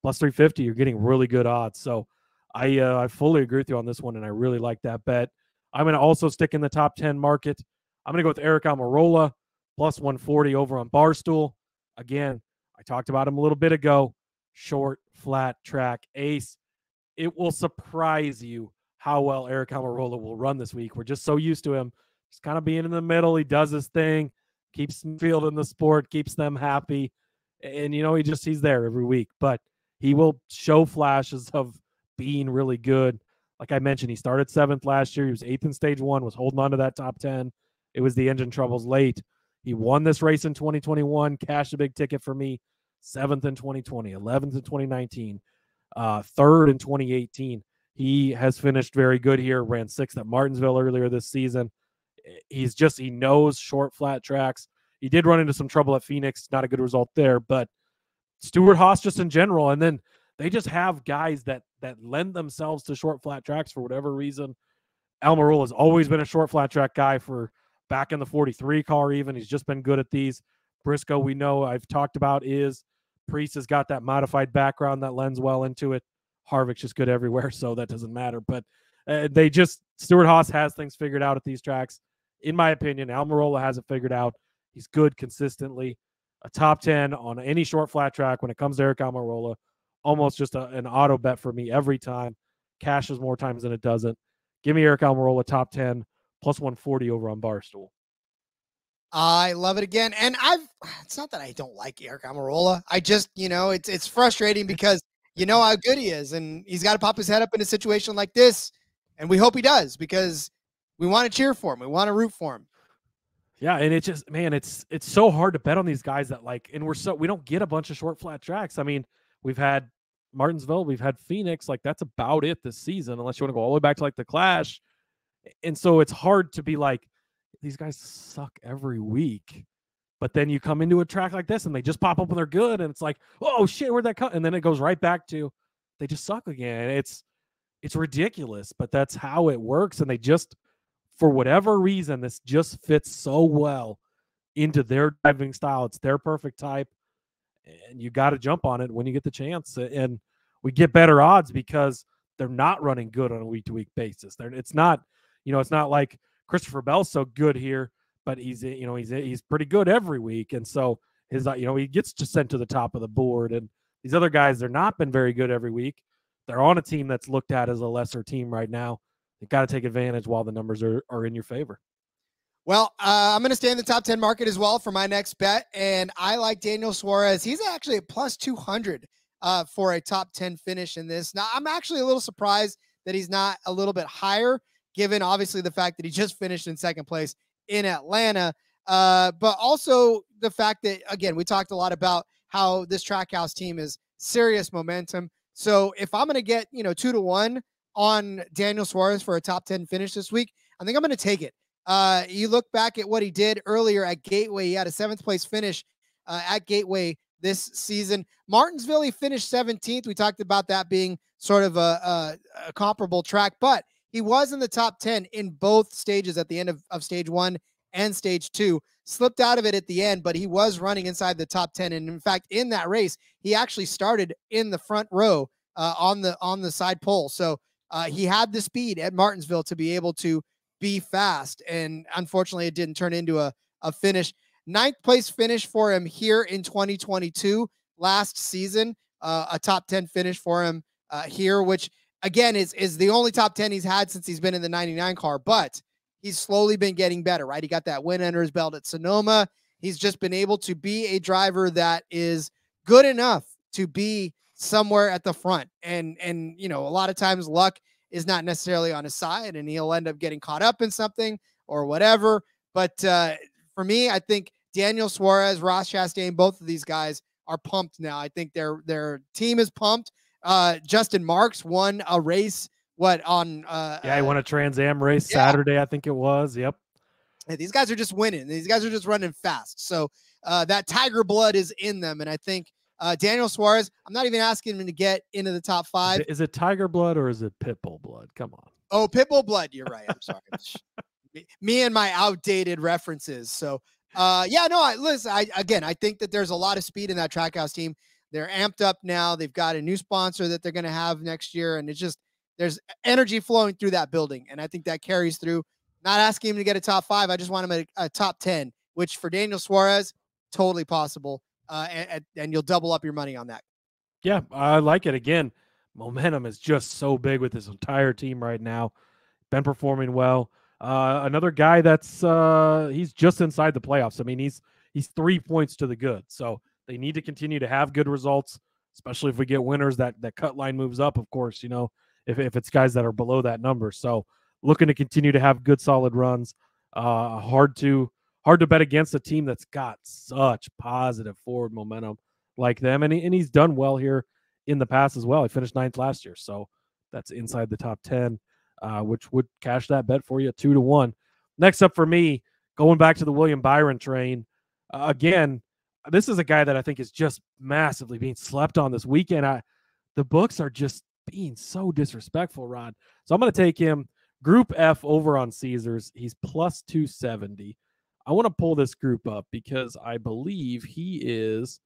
Plus 350, you're getting really good odds. So I fully agree with you on this one, and I really like that bet. I'm going to also stick in the top 10 market. I'm going to go with Eric Almirola, plus 140 over on Barstool. Again, I talked about him a little bit ago. Short, flat track ace. It will surprise you how well Eric Almirola will run this week. We're just so used to him just kind of being in the middle. He does his thing, keeps the field in the sport, keeps them happy. And, he's there every week. But he will show flashes of being really good. Like I mentioned, he started 7th last year. He was 8th in stage 1, was holding on to that top 10. It was the engine troubles late. He won this race in 2021, cashed a big ticket for me. 7th in 2020, 11th in 2019, 3rd in 2018. He has finished very good here, ran 6th at Martinsville earlier this season. He knows short, flat tracks. He did run into some trouble at Phoenix. Not a good result there, but Stewart-Haas just in general. And then they just have guys that lend themselves to short, flat tracks for whatever reason. Almirola has always been a short, flat track guy for back in the 43 car even. He's just been good at these. Briscoe, we know I've talked about is. Priest has got that modified background that lends well into it. Harvick's just good everywhere, so that doesn't matter. But Stewart-Haas has things figured out at these tracks. In my opinion, Almirola has it figured out. He's good consistently. A top 10 on any short flat track when it comes to Eric Almirola. Almost just an auto bet for me every time. Cashes more times than it doesn't. Give me Eric Almirola top 10 plus 140 over on Barstool. I love it again. And it's not that I don't like Eric Almirola. I just, it's frustrating because you know how good he is, and he's got to pop his head up in a situation like this. And we hope he does, because we want to cheer for him. We want to root for him. Yeah. And it's just, man, it's so hard to bet on these guys that and we don't get a bunch of short flat tracks. I mean, we've had Martinsville, we've had Phoenix, that's about it this season, unless you want to go all the way back to the Clash. And so it's hard to be these guys suck every week. But then you come into a track like this and they just pop up and they're good. And it's oh shit, where'd that come? And then it goes right back to they just suck again. It's ridiculous, but that's how it works. And they just, for whatever reason, this just fits so well into their driving style. It's their perfect type. And you got to jump on it when you get the chance. And we get better odds because they're not running good on a week-to-week basis. It's not like Christopher Bell's so good here, but he's pretty good every week. And so he gets just sent to the top of the board. And these other guys, they're not been very good every week. They're on a team that's looked at as a lesser team right now. You got to take advantage while the numbers are in your favor. Well, I'm going to stay in the top 10 market as well for my next bet. And I like Daniel Suarez. He's actually at plus 200 for a top 10 finish in this. Now, I'm actually a little surprised that he's not a little bit higher, given obviously the fact that he just finished in second place in Atlanta. But also the fact that, again, we talked a lot about how this Trackhouse team is serious momentum. So if I'm going to get, 2-1 on Daniel Suarez for a top 10 finish this week, I think I'm going to take it. You look back at what he did earlier at Gateway. He had a 7th place finish at Gateway this season. Martinsville, he finished 17th. We talked about that being sort of a comparable track, but he was in the top 10 in both stages at the end of stage 1 and stage 2. Slipped out of it at the end, but he was running inside the top 10. And in fact, in that race, he actually started in the front row on the side pole. So he had the speed at Martinsville to be able to be fast. And unfortunately, it didn't turn into a finish. 9th place finish for him here in 2022. Last season, a top 10 finish for him here, which again is the only top 10 he's had since he's been in the 99 car, but he's slowly been getting better, right? He got that win under his belt at Sonoma. He's just been able to be a driver that is good enough to be somewhere at the front. And a lot of times luck is not necessarily on his side, and he'll end up getting caught up in something or whatever. But for me, I think Daniel Suarez, Ross Chastain, both of these guys are pumped now. I think their team is pumped. Justin Marks won a race. He won a Trans Am race Saturday, I think it was. Yep. Hey, these guys are just winning. These guys are just running fast. So that Tiger blood is in them. And I think Daniel Suarez, I'm not even asking him to get into the top 5. Is it Tiger blood or is it Pitbull blood? Come on. Oh, Pitbull blood. You're right. I'm sorry. Me and my outdated references. So, listen, I think that there's a lot of speed in that Trackhouse team. They're amped up now. They've got a new sponsor that they're going to have next year. And there's energy flowing through that building. And I think that carries through. Not asking him to get a top 5. I just want him at a top 10, which for Daniel Suarez, totally possible. And you'll double up your money on that. Yeah, I like it. Again, momentum is just so big with this entire team right now. Been performing well. Another guy that's he's just inside the playoffs. I mean, he's 3 points to the good. So they need to continue to have good results, especially if we get winners. That cut line moves up, of course, if it's guys that are below that number. So looking to continue to have good, solid runs. Hard to bet against a team that's got such positive forward momentum like them. And he's done well here in the past as well. He finished 9th last year. So that's inside the top 10, which would cash that bet for you 2-1. Next up for me, going back to the William Byron train. Again, this is a guy that I think is just massively being slept on this weekend. The books are just being so disrespectful, Rod. So I'm going to take him. Group F over on Caesars. He's plus 270. I want to pull this group up because I believe he is,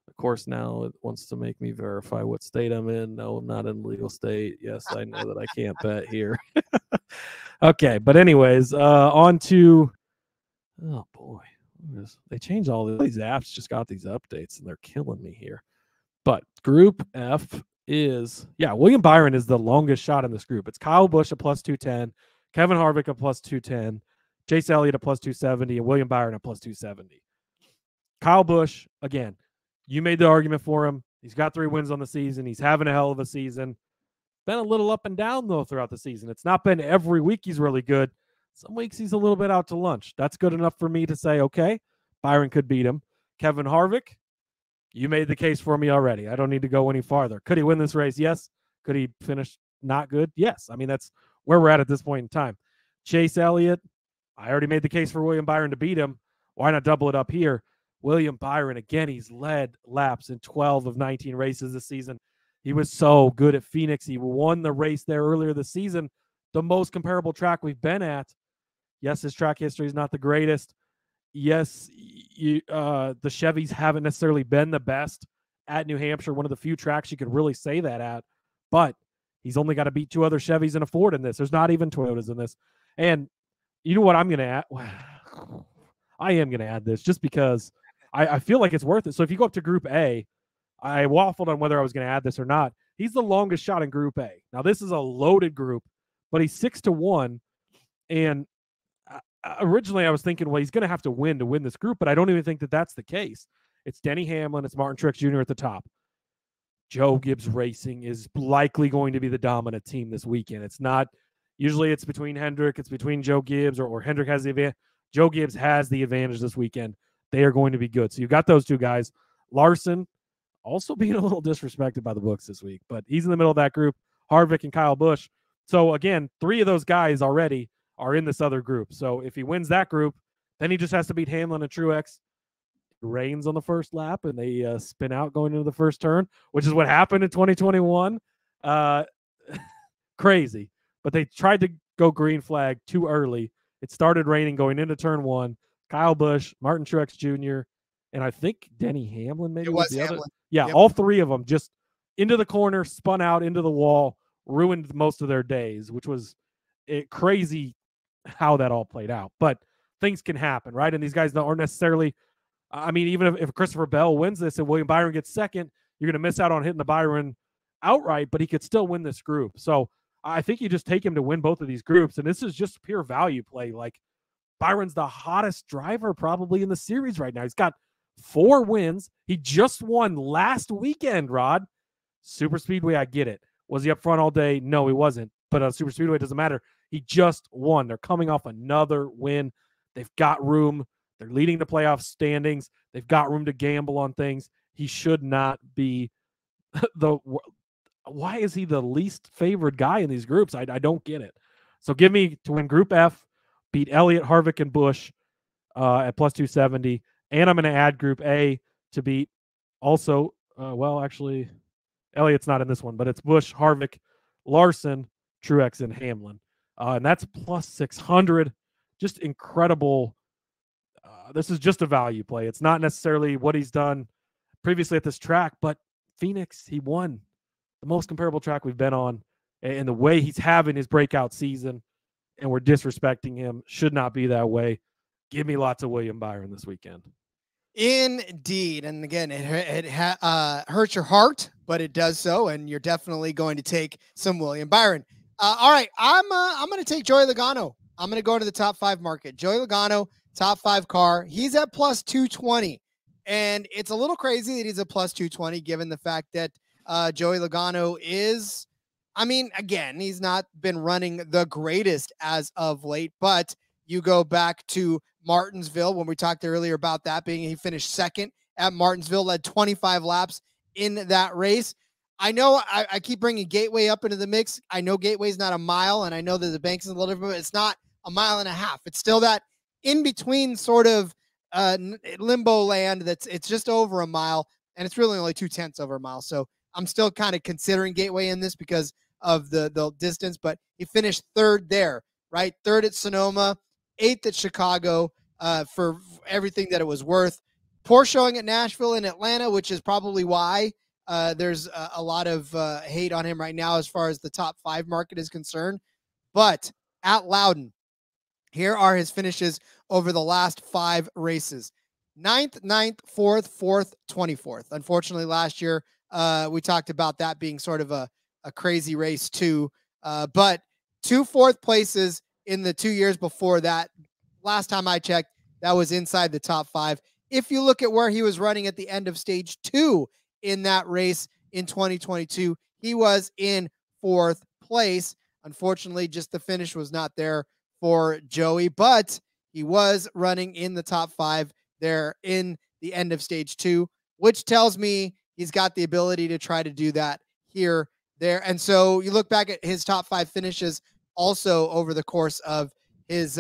of course, now it wants to make me verify what state I'm in. No, I'm not in legal state. Yes, I know that I can't bet here. Okay, but anyways, on to, oh boy, they changed all these apps, just got these updates, and they're killing me here. But Group F is, William Byron is the longest shot in this group. It's Kyle Busch at plus 210, Kevin Harvick at plus 210, Chase Elliott at plus 270, and William Byron at plus 270. Kyle Busch, again, you made the argument for him. He's got 3 wins on the season. He's having a hell of a season. Been a little up and down, though, throughout the season. It's not been every week he's really good. Some weeks he's a little bit out to lunch. That's good enough for me to say, okay, Byron could beat him. Kevin Harvick, you made the case for me already. I don't need to go any farther. Could he win this race? Yes. Could he finish not good? Yes. I mean, that's where we're at this point in time. Chase Elliott, I already made the case for William Byron to beat him. Why not double it up here? William Byron, again, he's led laps in 12 of 19 races this season. He was so good at Phoenix. He won the race there earlier this season, the most comparable track we've been at. Yes, his track history is not the greatest. Yes, the Chevys haven't necessarily been the best at New Hampshire, one of the few tracks you could really say that at, but he's only got to beat 2 other Chevys and a Ford in this. There's not even Toyotas in this. And you know what I'm going to add? I am going to add this just because I feel like it's worth it. So if you go up to Group A, I waffled on whether I was going to add this or not. He's the longest shot in Group A. Now, this is a loaded group, but he's 6-1. And originally I was thinking, well, he's going to have to win this group, but I don't even think that that's the case. It's Denny Hamlin. It's Martin Truex Jr. at the top. Joe Gibbs Racing is likely going to be the dominant team this weekend. It's not, usually it's between Hendrick, it's between Joe Gibbs, or Hendrick has the advantage. Joe Gibbs has the advantage this weekend. They are going to be good. So you've got those 2 guys. Larson also being a little disrespected by the books this week, but he's in the middle of that group. Harvick and Kyle Busch. So again, 3 of those guys already are in this other group. So if he wins that group, then he just has to beat Hamlin and Truex. It rains on the first lap, and they spin out going into the first turn, which is what happened in 2021. Crazy. But they tried to go green flag too early. It started raining going into turn 1. Kyle Busch, Martin Truex Jr., and I think Denny Hamlin maybe was the Hamlin. Other. Yeah, yep. All 3 of them just into the corner, spun out into the wall, ruined most of their days, which was crazy how that all played out. But things can happen, right? And these guys aren't necessarily, I mean, even if Christopher Bell wins this and William Byron gets second, you're going to miss out on hitting the Byron outright, but he could still win this group. So I think you just take him to win both of these groups. And this is just pure value play. Like, Byron's the hottest driver probably in the series right now. He's got 4 wins. He just won last weekend, Rod. Super Speedway, I get it. Was he up front all day? No, he wasn't. But on Super Speedway, it doesn't matter. He just won. They're coming off another win. They've got room. They're leading the playoff standings. They've got room to gamble on things. he should not be why is he the least favored guy in these groups? I don't get it. So give me to win Group F, beat Elliott, Harvick, and Busch at plus 270. And I'm going to add Group A to beat also, actually, Elliott's not in this one, but it's Busch, Harvick, Larson, Truex, and Hamlin. And that's plus 600. Just incredible. This is just a value play. It's not necessarily what he's done previously at this track, but Phoenix, he won the most comparable track we've been on, and the way he's having his breakout season, and we're disrespecting him, should not be that way. Give me lots of William Byron this weekend. Indeed. And again, it hurts your heart, but it does so, and you're definitely going to take some William Byron. All right, I'm going to take Joey Logano. I'm going to go to the top 5 market. Joey Logano, top 5 car. He's at plus 220, and it's a little crazy that he's at plus 220 given the fact that Joey Logano is, again, he's not been running the greatest as of late, but you go back to Martinsville when we talked earlier about that being, he finished second at Martinsville, led 25 laps in that race. I know I keep bringing Gateway up into the mix. I know Gateway's not a mile, and I know that the Banks is a little different, but it's not a mile and a half. It's still that in between sort of limbo land it's just over a mile, and it's really only 0.2 over a mile. So I'm still kind of considering Gateway in this because of the distance, but he finished third there, right? Third at Sonoma, 8th at Chicago for everything that it was worth. Poor showing at Nashville and Atlanta, which is probably why there's a lot of hate on him right now as far as the top 5 market is concerned. But at Loudon, here are his finishes over the last 5 races. 9th, 4th, 4th, 24th. Unfortunately, last year, we talked about that being sort of a crazy race too. But 2 4th places in the 2 years before that. Last time I checked, that was inside the top 5. If you look at where he was running at the end of stage 2 in that race in 2022, he was in 4th place. Unfortunately, just the finish was not there for Joey, but he was running in the top 5 there in the end of stage 2, which tells me he's got the ability to try to do that here, there. And so you look back at his top 5 finishes also over the course of his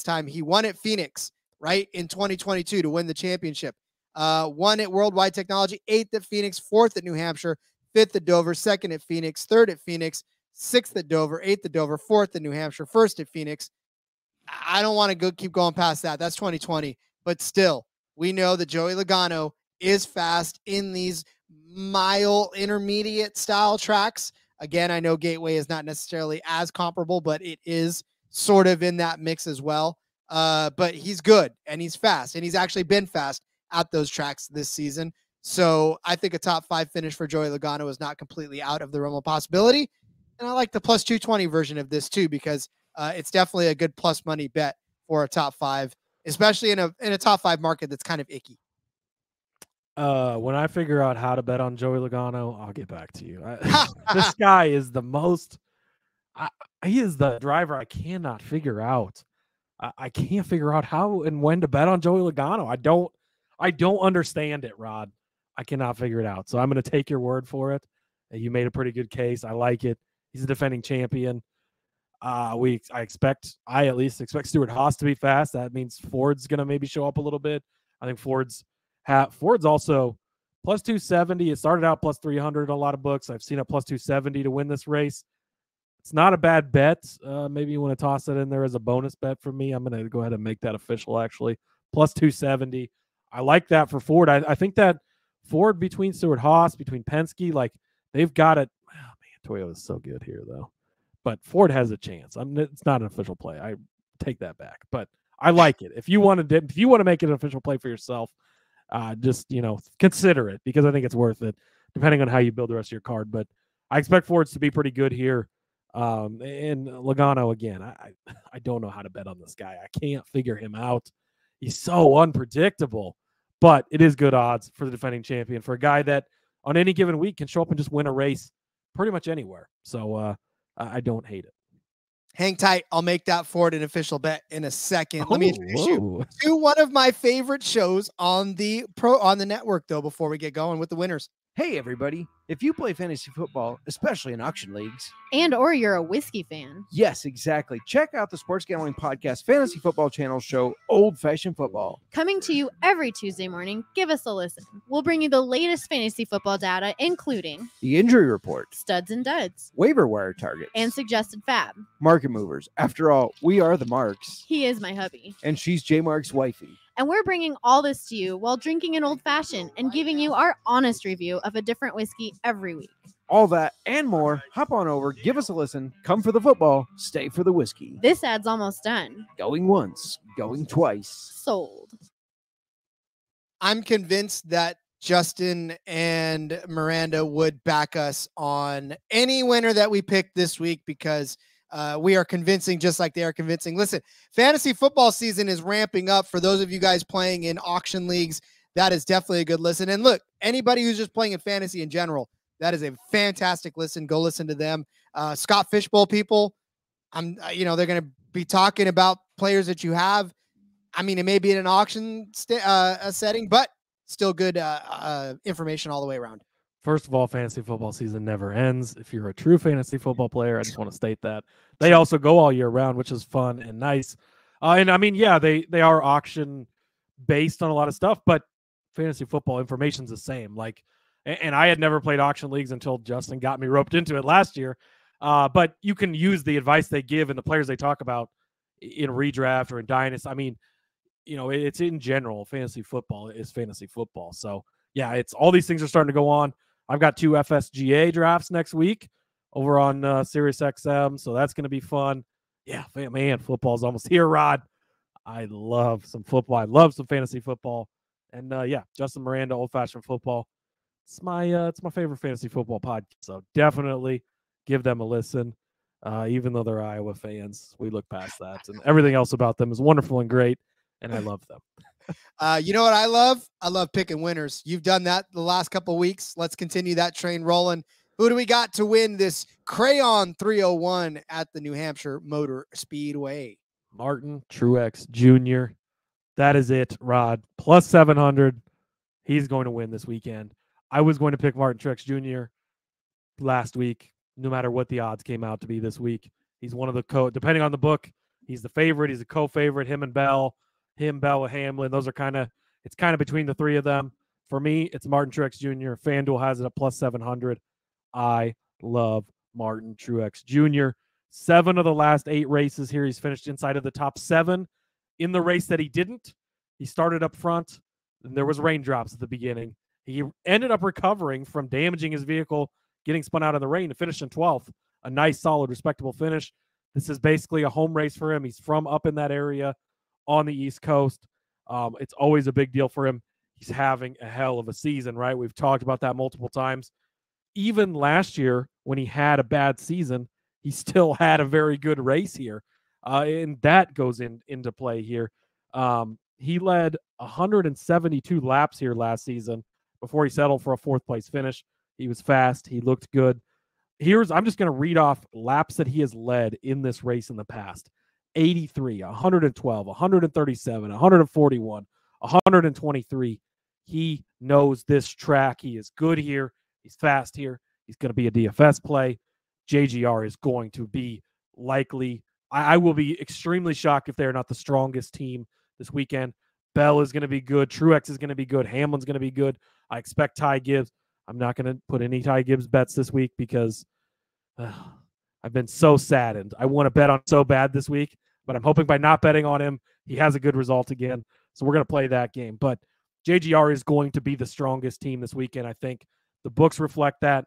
time. He won at Phoenix, right, in 2022 to win the championship. Won at Worldwide Technology, 8th at Phoenix, 4th at New Hampshire, 5th at Dover, 2nd at Phoenix, 3rd at Phoenix, 6th at Dover, 8th at Dover, 4th at New Hampshire, 1st at Phoenix. I don't want to keep going past that. That's 2020. But still, we know that Joey Logano is fast in these mile intermediate style tracks. Again, I know Gateway is not necessarily as comparable, but it is sort of in that mix as well. But he's good and he's fast, and he's actually been fast at those tracks this season. So I think a top 5 finish for Joey Logano is not completely out of the realm of possibility. And I like the plus 220 version of this too, because it's definitely a good plus money bet for a top 5, especially in a top 5 market that's kind of icky. When I figure out how to bet on Joey Logano, I'll get back to you. This guy is the most. He is the driver I cannot figure out. I can't figure out how and when to bet on Joey Logano. I don't understand it, Rod. I cannot figure it out. So I'm going to take your word for it. You made a pretty good case. I like it. He's a defending champion. I at least expect Stewart-Haas to be fast. That means Ford's going to maybe show up a little bit. I think Ford's also plus 270. It started out plus 300 in a lot of books. I've seen it plus 270 to win this race. It's not a bad bet. Maybe you want to toss it in there as a bonus bet for me. I'm going to go ahead and make that official, actually. Plus 270. I like that for Ford. I think that Ford between Stewart-Haas, between Penske, like they've got it. Oh, man, Toyota's so good here, though. But Ford has a chance. It's not an official play. I take that back. But I like it. If you want to make it an official play for yourself, just consider it, because I think it's worth it, depending on how you build the rest of your card. But I expect Fords to be pretty good here. And Logano, again, I don't know how to bet on this guy. I can't figure him out. He's so unpredictable, but it is good odds for the defending champion, for a guy that on any given week can show up and just win a race pretty much anywhere. So I don't hate it. Hang tight. I'll make that for it an official bet in a second. Let me introduce you Whoa. to one of my favorite shows on the network, though, before we get going with the winners. Hey, everybody. If you play fantasy football, especially in auction leagues, or you're a whiskey fan, yes, exactly. Check out the Sports Gambling Podcast Fantasy Football Channel show, Old Fashioned Football. coming to you every Tuesday morning, give us a listen. We'll bring you the latest fantasy football data, including The injury report, studs and duds, waiver wire targets, and suggested fab. market movers. After all, we are the Marks, He is my hubby. and she's J Mark's wifey. And we're bringing all this to you while drinking an old fashioned and giving you our honest review of a different whiskey every week. All that and more. Hop on over, give us a listen. Come for the football, stay for the whiskey. This ad's almost done. Going once, going twice. Sold. I'm convinced that Justin and Miranda would back us on any winner that we pick this week because we are convincing just like they are convincing. Listen, fantasy football season is ramping up. For those of you guys playing in auction leagues, that is definitely a good listen. And look, anybody who's just playing in fantasy in general, that is a fantastic listen. Go listen to them. Scott Fishbowl people, they're going to be talking about players that you have. I mean, it may be in an auction setting, but still good information all the way around. First of all, fantasy football season never ends. If you're a true fantasy football player, I just want to state that. They also go all year round, which is fun and nice. And I mean, yeah, they are auction based on a lot of stuff, but fantasy football information's the same. Like, and I had never played auction leagues until Justin got me roped into it last year. But you can use the advice they give and the players they talk about in redraft or in Dynasty. I mean, it's in general, fantasy football is fantasy football. So yeah, it's all these things are starting to go on. I've got 2 FSGA drafts next week over on Sirius XM, so that's going to be fun. Yeah, man, football's almost here, Rod. I love some football. I love some fantasy football. And yeah, Justin Miranda, Old Fashioned Football. It's my favorite fantasy football podcast. So definitely give them a listen. Even though they're Iowa fans, we look past that. And everything else about them is wonderful and great, and I love them. You know what I love? I love picking winners. You've done that the last couple of weeks. Let's continue that train rolling. Who do we got to win this Crayon 301 at the New Hampshire Motor Speedway? Martin Truex Jr. That is it, Rod. Plus 700. He's going to win this weekend. I was going to pick Martin Truex Jr. last week, no matter what the odds came out to be this week. He's one of the depending on the book, he's the favorite. He's a co-favorite. Him, Bell, Hamlin. Those are it's kind of between the three of them. For me, it's Martin Truex Jr. FanDuel has it at plus 700. I love Martin Truex Jr. 7 of the last 8 races here, he's finished inside of the top 7. In the race that he didn't, he started up front, and there was raindrops at the beginning. He ended up recovering from damaging his vehicle, getting spun out in the rain, to finish in 12th. A nice, solid, respectable finish. This is basically a home race for him. He's from up in that area on the East Coast. It's always a big deal for him. He's having a hell of a season, right? We've talked about that multiple times. Even last year, when he had a bad season, he still had a very good race here. And that goes into play here. He led 172 laps here last season before he settled for a 4th place finish. He was fast. He looked good. I'm just going to read off laps that he has led in this race in the past. 83, 112, 137, 141, 123. He knows this track. He is good here. He's fast here. He's going to be a DFS play. JGR is going to be likely. I will be extremely shocked if they're not the strongest team this weekend. Bell is going to be good. Truex is going to be good. Hamlin's going to be good. I expect Ty Gibbs. I'm not going to put any Ty Gibbs bets this week because I've been so saddened. I want to bet on so bad this week, but I'm hoping by not betting on him, he has a good result again. So we're going to play that game. But JGR is going to be the strongest team this weekend. I think the books reflect that.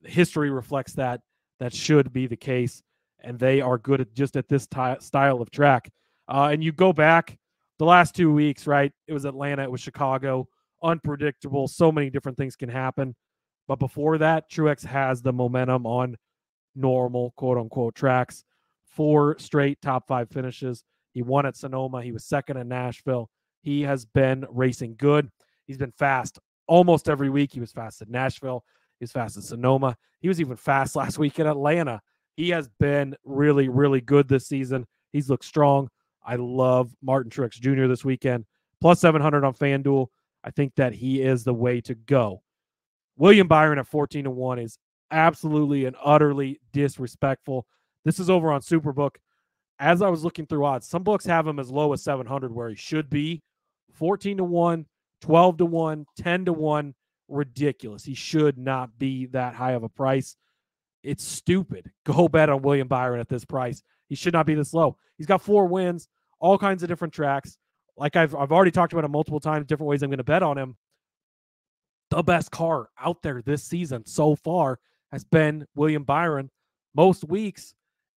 The history reflects that. That should be the case. And they are good at this style of track. And you go back the last 2 weeks, right? It was Atlanta. It was Chicago. Unpredictable. So many different things can happen. But before that, Truex has the momentum on normal, quote-unquote, tracks. 4 straight top 5 finishes. He won at Sonoma. He was second in Nashville. He has been racing good. He's been fast almost every week. He was fast at Nashville. He was fast at Sonoma. He was even fast last week at Atlanta. He has been really, really good this season. He's looked strong. I love Martin Truex Jr. this weekend. Plus 700 on FanDuel. I think that he is the way to go. William Byron at 14-1 is absolutely and utterly disrespectful. This is over on Superbook. As I was looking through odds, some books have him as low as 700 where he should be. 14-1, 12-1, 10-1, ridiculous. He should not be that high of a price. It's stupid. Go bet on William Byron at this price. He should not be this low. He's got 4 wins, all kinds of different tracks. Like I've already talked about him multiple times, different ways I'm going to bet on him. The best car out there this season so far has been William Byron most weeks,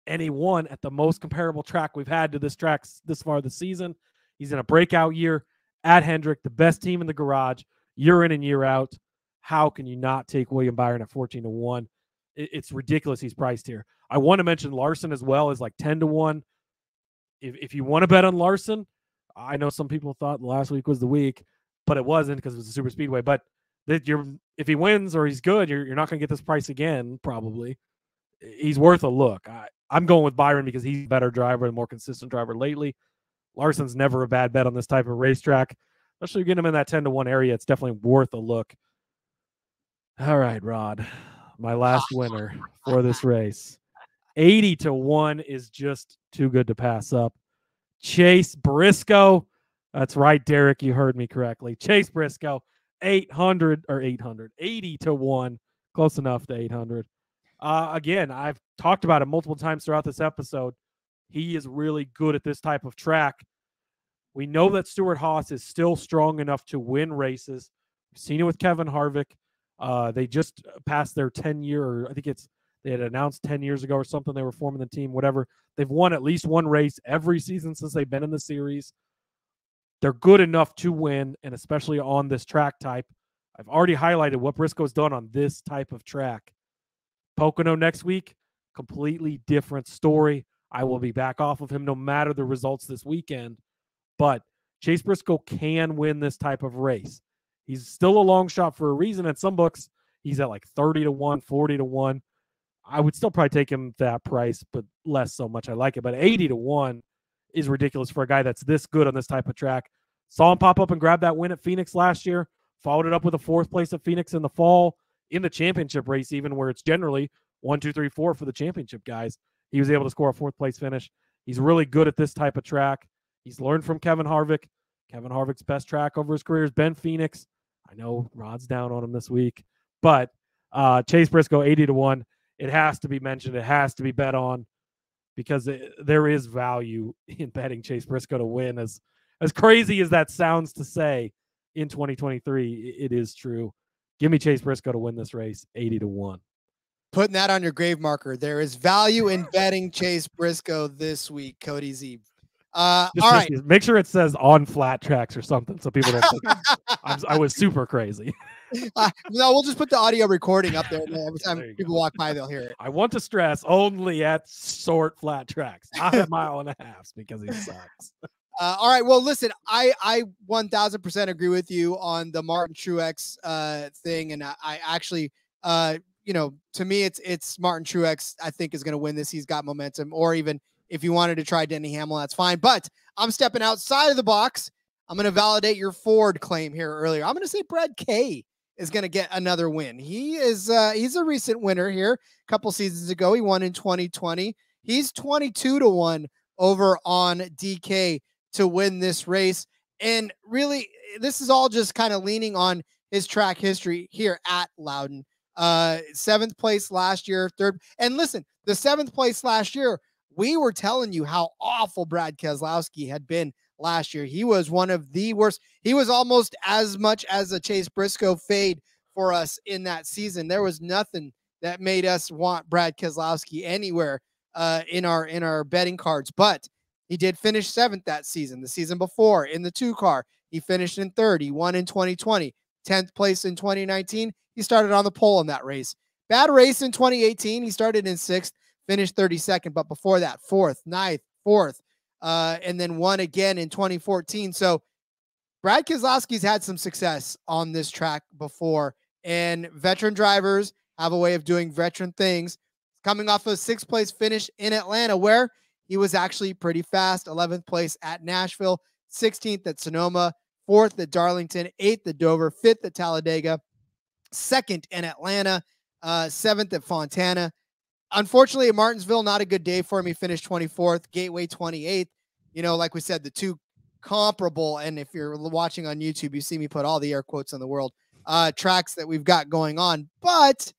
and he won at the most comparable track we've had to this track this far this season. He's in a breakout year at Hendrick, the best team in the garage, year in and year out. How can you not take William Byron at 14-1? It's ridiculous he's priced here. I want to mention Larson as well as like 10-1. If you want to bet on Larson, I know some people thought last week was the week, but it wasn't because it was a super speedway. But if he wins or he's good, you're not going to get this price again, probably. He's worth a look. I'm going with Byron because he's a better driver and more consistent driver lately. Larson's never a bad bet on this type of racetrack. Especially getting him in that 10-1 area, it's definitely worth a look. All right, Rod. My last winner for this race. 80-1 is just too good to pass up. Chase Briscoe. That's right, Derek. You heard me correctly. Chase Briscoe, 80-1. Close enough to 800. Again, I've talked about it multiple times throughout this episode. He is really good at this type of track. We know that Stuart Haas is still strong enough to win races. We've seen it with Kevin Harvick. They just passed their 10-year, or I think they had announced 10 years ago or something. They were forming the team, whatever. They've won at least one race every season since they've been in the series. They're good enough to win, and especially on this track type. I've already highlighted what Briscoe's done on this type of track. Pocono next week, completely different story. I will be back off of him no matter the results this weekend. But Chase Briscoe can win this type of race. He's still a long shot for a reason. In some books, he's at like 30-1, 40-1. I would still probably take him that price, but less so much. I like it. But 80-1 is ridiculous for a guy that's this good on this type of track. Saw him pop up and grab that win at Phoenix last year. Followed it up with a 4th place at Phoenix in the fall, in the championship race, even where it's generally 1, 2, 3, 4 for the championship guys. He was able to score a 4th place finish. He's really good at this type of track. He's learned from Kevin Harvick. Kevin Harvick's best track over his career has been Phoenix. I know Rod's down on him this week, but Chase Briscoe, 80-1. It has to be mentioned. It has to be bet on because there is value in betting Chase Briscoe to win. As crazy as that sounds to say in 2023, it is true. Give me Chase Briscoe to win this race, 80-1. Putting that on your grave marker. There is value in betting Chase Briscoe this week, Cody Zeeb. All right. Make sure it says on flat tracks or something so people don't think I was super crazy. No, we'll just put the audio recording up there. Every time people walk by, they'll hear it. I want to stress only at short flat tracks, not a mile and a half because he sucks. All right. Well, listen, I 1000% agree with you on the Martin Truex thing. And I actually, to me, it's Martin Truex, I think, is going to win this. He's got momentum. Or even if you wanted to try Denny Hamlin, that's fine. But I'm stepping outside of the box. I'm going to validate your Ford claim here earlier. I'm going to say Brad K is going to get another win. He's a recent winner here. A couple seasons ago, he won in 2020. He's 22-1 over on DK to win this race. And really, this is all just kind of leaning on his track history here at Loudon. 7th place last year, 3rd. And listen, the 7th place last year, we were telling you how awful Brad Keselowski had been last year. He was one of the worst. He was almost as much as a Chase Briscoe fade for us in that season. There was nothing that made us want Brad Keselowski anywhere in our betting cards. But he did finish 7th that season. The season before in the 2 car, he finished in 3rd. He won in 2020, 10th place in 2019. He started on the pole in that race. Bad race in 2018. He started in 6th. Finished 32nd, but before that, 4th, 9th, 4th, and then won again in 2014. So Brad Keselowski's had some success on this track before, and veteran drivers have a way of doing veteran things. coming off a 6th place finish in Atlanta, where he was actually pretty fast. 11th place at Nashville, 16th at Sonoma, 4th at Darlington, 8th at Dover, 5th at Talladega, 2nd in Atlanta, 7th at Fontana. Unfortunately, at Martinsville, not a good day for him. He finished 24th, Gateway 28th. You know, like we said, the two comparable, and if you're watching on YouTube, you see me put all the air quotes in the world, tracks that we've got going on. But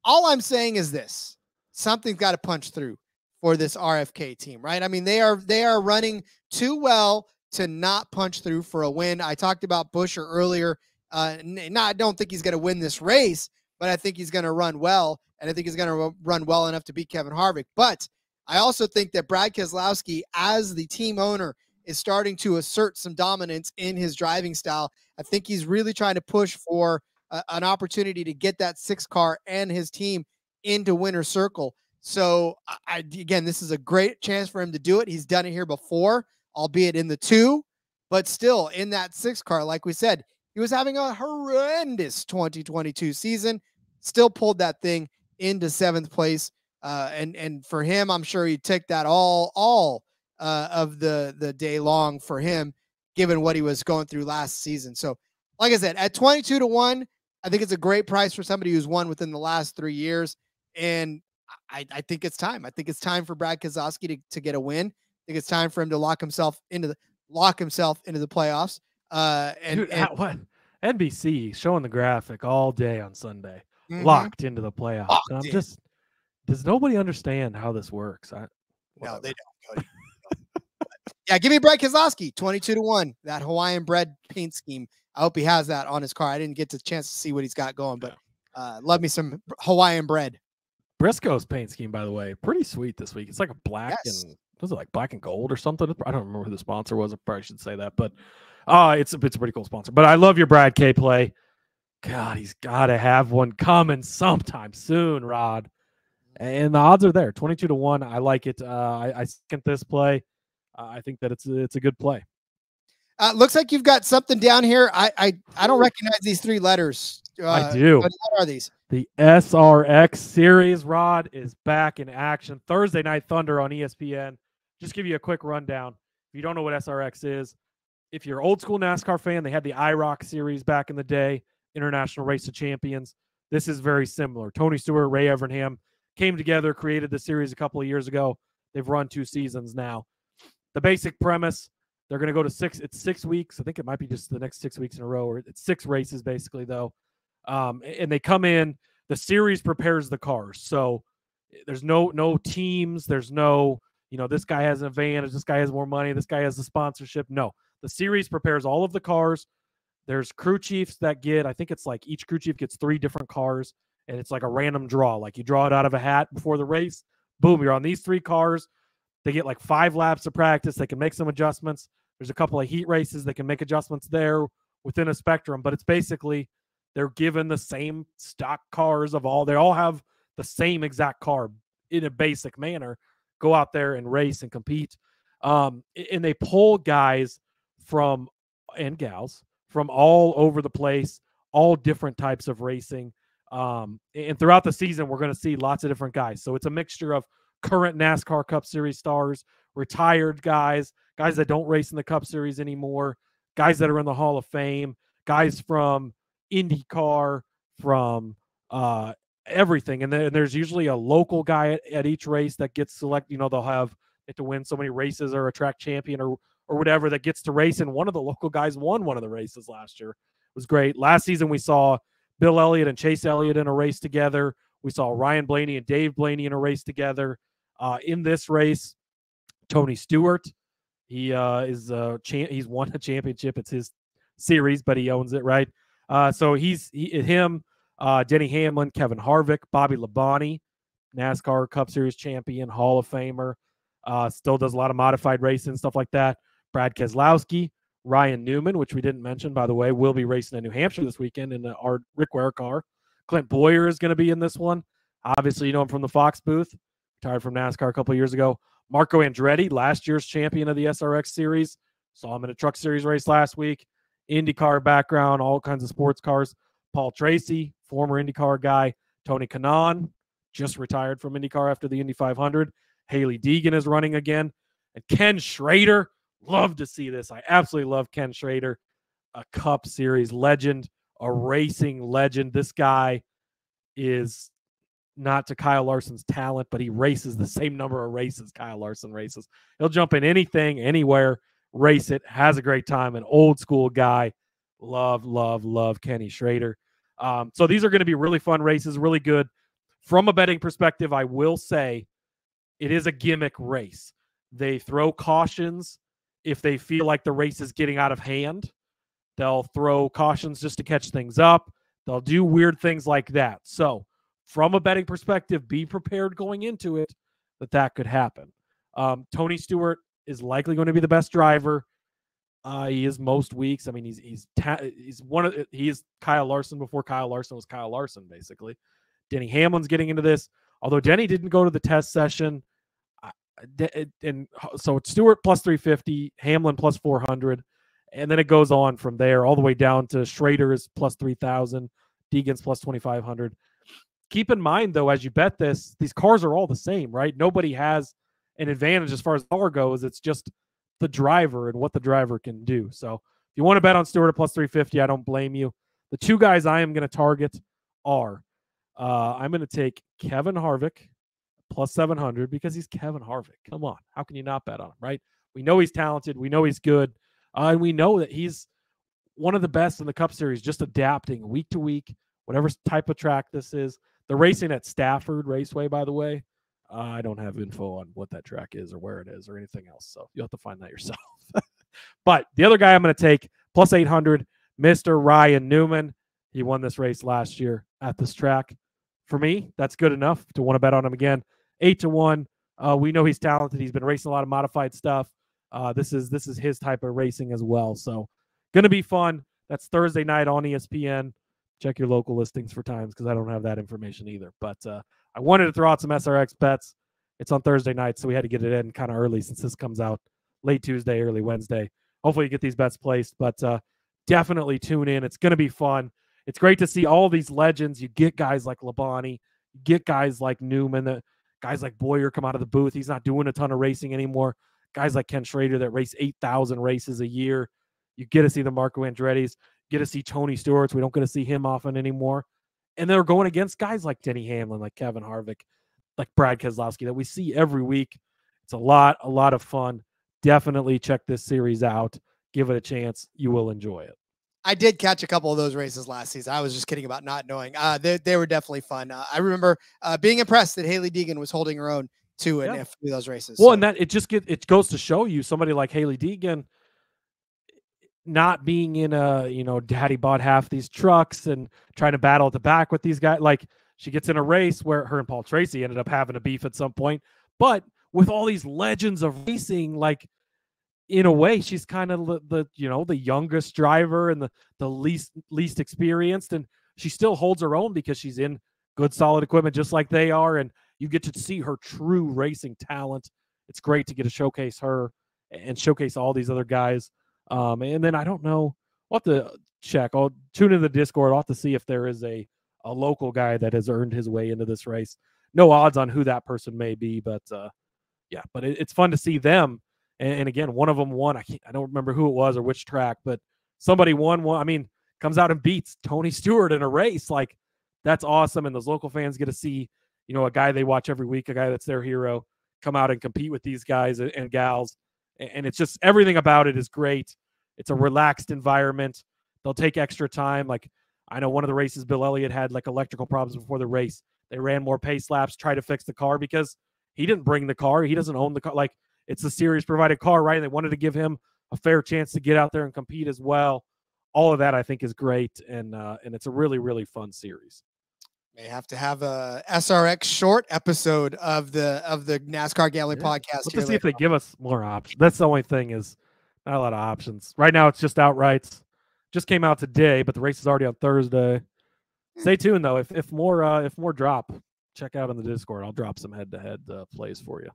all I'm saying is this: something's got to punch through for this RFK team, right? I mean, they are running too well to not punch through for a win. I talked about Buescher earlier. I don't think he's going to win this race, but I think he's going to run well, and I think he's going to run well enough to beat Kevin Harvick. But I also think that Brad Keselowski, as the team owner, is starting to assert some dominance in his driving style. I think he's really trying to push for an opportunity to get that 6 car and his team into winner's circle. So again, this is a great chance for him to do it. He's done it here before, albeit in the 2, but still in that 6 car. Like we said, he was having a horrendous 2022 season, still pulled that thing into 7th place. And for him, I'm sure he took that all of the day long for him, given what he was going through last season. So like I said, at 22-1, I think it's a great price for somebody who's won within the last 3 years. And I think it's time. I think it's time for Brad Keselowski to get a win. I think it's time for him to lock himself into the playoffs. What? NBC showing the graphic all day on Sunday, Mm-hmm. locked into the playoffs. And I'm just, does nobody understand how this works? No, they don't, Cody. Yeah, give me Brad Keselowski, 22-1. That Hawaiian bread paint scheme. I hope he has that on his car. I didn't get the chance to see what he's got going, but love me some Hawaiian bread. Briscoe's paint scheme, by the way, pretty sweet this week. It's like a black and was it like black and gold or something? I don't remember who the sponsor was. I probably should say that, but it's a pretty cool sponsor. But I love your Brad K play. God, he's got to have one coming sometime soon, Rod. And the odds are there, 22-1. I like it. I second this play. I think that it's a good play. Looks like you've got something down here. I don't recognize these 3 letters. I do. What are these? The SRX Series, Rod, is back in action. Thursday Night Thunder on ESPN. Just give you a quick rundown. If you don't know what SRX is, if you're an old school NASCAR fan, they had the IROC Series back in the day, International Race of Champions. This is very similar. Tony Stewart, Ray Evernham came together, created the series a couple of years ago. They've run 2 seasons now. The basic premise, they're going to go to 6. It's 6 weeks. I think it might be just the next 6 weeks in a row, or it's 6 races basically, though. And they come in. The series prepares the cars, so there's no teams. There's no, this guy has an advantage. This guy has more money. This guy has the sponsorship. No, the series prepares all of the cars. There's crew chiefs that I think it's like each crew chief gets 3 different cars, and it's like a random draw. Like you draw it out of a hat before the race. Boom, you're on these 3 cars. They get like 5 laps of practice. They can make some adjustments. There's a couple of heat races. They can make adjustments there within a spectrum, but it's basically they're given the same stock cars of all. They all have the same exact car in a basic manner. Go out there and race and compete. And they pull guys and gals from all over the place, all different types of racing. And throughout the season, we're going to see lots of different guys. So it's a mixture of current NASCAR Cup Series stars, retired guys that don't race in the Cup Series anymore, guys that are in the Hall of Fame, guys from IndyCar, from everything. And then there's usually a local guy at each race that gets selected. They'll have to win so many races or a track champion or whatever that gets to race. And one of the local guys won one of the races last year. It was great. Last season, we saw Bill Elliott and Chase Elliott in a race together. We saw Ryan Blaney and Dave Blaney in a race together. In this race, Tony Stewart, he he's won a championship. It's his series, but he owns it, right? So him, Denny Hamlin, Kevin Harvick, Bobby Labonte, NASCAR Cup Series champion, Hall of Famer, still does a lot of modified racing, stuff like that. Brad Keselowski, Ryan Newman, which we didn't mention, by the way, will be racing in New Hampshire this weekend in our Rick Ware car. Clint Boyer is going to be in this one. Obviously, you know him from the Fox booth, retired from NASCAR a couple of years ago. Marco Andretti, last year's champion of the SRX Series. Saw him in a Truck Series race last week. IndyCar background, all kinds of sports cars. Paul Tracy, former IndyCar guy. Tony Kanaan, just retired from IndyCar after the Indy 500. Haley Deegan is running again. And Ken Schrader, love to see this. I absolutely love Ken Schrader, a Cup Series legend, a racing legend. This guy is not to Kyle Larson's talent, but he races the same number of races Kyle Larson races. He'll jump in anything, anywhere, race it, has a great time, an old school guy. Love Kenny Schrader. So these are going to be really fun races, really good. From a betting perspective, I will say it is a gimmick race. They throw cautions if they feel like the race is getting out of hand. They'll throw cautions just to catch things up. They'll do weird things like that. So from a betting perspective, be prepared going into it that could happen. Tony Stewart is likely going to be the best driver. He is most weeks. I mean, he is Kyle Larson before Kyle Larson was Kyle Larson, basically. Denny Hamlin's getting into this, although Denny didn't go to the test session. And so it's Stewart plus 350, Hamlin plus 400, and then it goes on from there all the way down to Schrader is plus 3,000, Deegan's plus 2,500. Keep in mind, though, as you bet this, these cars are all the same, right? Nobody has an advantage as far as power goes. It's just the driver and what the driver can do. So if you want to bet on Stewart at plus 350, I don't blame you. The two guys I am going to target are I'm going to take Kevin Harvick plus 700 because he's Kevin Harvick. Come on. How can you not bet on him, right? We know he's talented. We know he's good. And we know that he's one of the best in the Cup Series, just adapting week to week, whatever type of track this is. They're racing at Stafford Raceway, by the way. I don't have info on what that track is or where it is or anything else, so you'll have to find that yourself. But the other guy I'm going to take, plus 800, Mr. Ryan Newman. He won this race last year at this track. For me, that's good enough to want to bet on him again. 8-1. We know he's talented. He's been racing a lot of modified stuff. This is his type of racing as well. So going to be fun. That's Thursday night on ESPN. Check your local listings for times because I don't have that information either. But I wanted to throw out some SRX bets. It's on Thursday night, so we had to get it in kind of early since this comes out late Tuesday, early Wednesday. Hopefully you get these bets placed, but definitely tune in. It's going to be fun. It's great to see all these legends. You get guys like Labonte, you get guys like Newman, guys like Boyer come out of the booth. He's not doing a ton of racing anymore. Guys like Ken Schrader that race 8,000 races a year. You get to see the Marco Andretti's, get to see Tony Stewart's. We don't get to see him often anymore. And they're going against guys like Denny Hamlin, like Kevin Harvick, like Brad Keselowski that we see every week. It's a lot of fun. Definitely check this series out. Give it a chance. You will enjoy it. I did catch a couple of those races last season. I was just kidding about not knowing. They were definitely fun. I remember being impressed that Haley Deegan was holding her own too in a few of those races. Well, so. And that it goes to show you somebody like Haley Deegan not being in daddy bought half these trucks and trying to battle at the back with these guys. Like she gets in a race where her and Paul Tracy ended up having a beef at some point, but with all these legends of racing, like in a way, she's kind of the youngest driver and the least experienced, and she still holds her own because she's in good, solid equipment just like they are, and you get to see her true racing talent. It's great to get to showcase her and showcase all these other guys. And then I don't know, I'll have to check. I'll tune in the Discord. I'll have to see if there is a local guy that has earned his way into this race. No odds on who that person may be, but but it's fun to see them. And again, one of them won. I don't remember who it was or which track, but somebody won. I mean, comes out and beats Tony Stewart in a race. Like, that's awesome. And those local fans get to see, a guy they watch every week, a guy that's their hero, come out and compete with these guys and gals. And it's just, everything about it is great. It's a relaxed environment. They'll take extra time. Like, I know one of the races, Bill Elliott had like electrical problems before the race. They ran more pace laps, try to fix the car because he didn't bring the car. He doesn't own the car. Like, it's the series provided car, right? And they wanted to give him a fair chance to get out there and compete as well. All of that I think is great. And it's a really, really fun series. May have to have a SRX short episode of the NASCAR Gambling Podcast. Let's see if they give us more options. That's the only thing, is not a lot of options. Right now it's just outrights. Just came out today, but the race is already on Thursday. Stay tuned though. If more drop, check out on the Discord. I'll drop some head-to-head plays for you.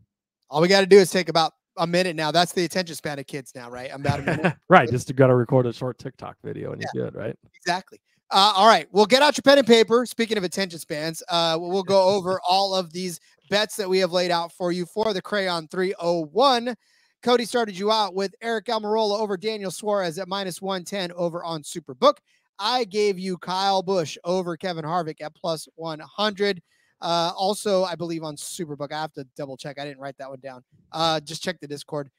All we got to do is take about a minute now. That's the attention span of kids now, right? I'm about a minute. Right. Just got to record a short TikTok video and you're good, right? Exactly. All right. Well, get out your pen and paper. Speaking of attention spans, we'll go over all of these bets that we have laid out for you for the Crayon 301. Cody started you out with Eric Almirola over Daniel Suarez at -110 over on Superbook. I gave you Kyle Busch over Kevin Harvick at +100. Also, I believe on Superbook. I have to double check. I didn't write that one down. Just check the Discord.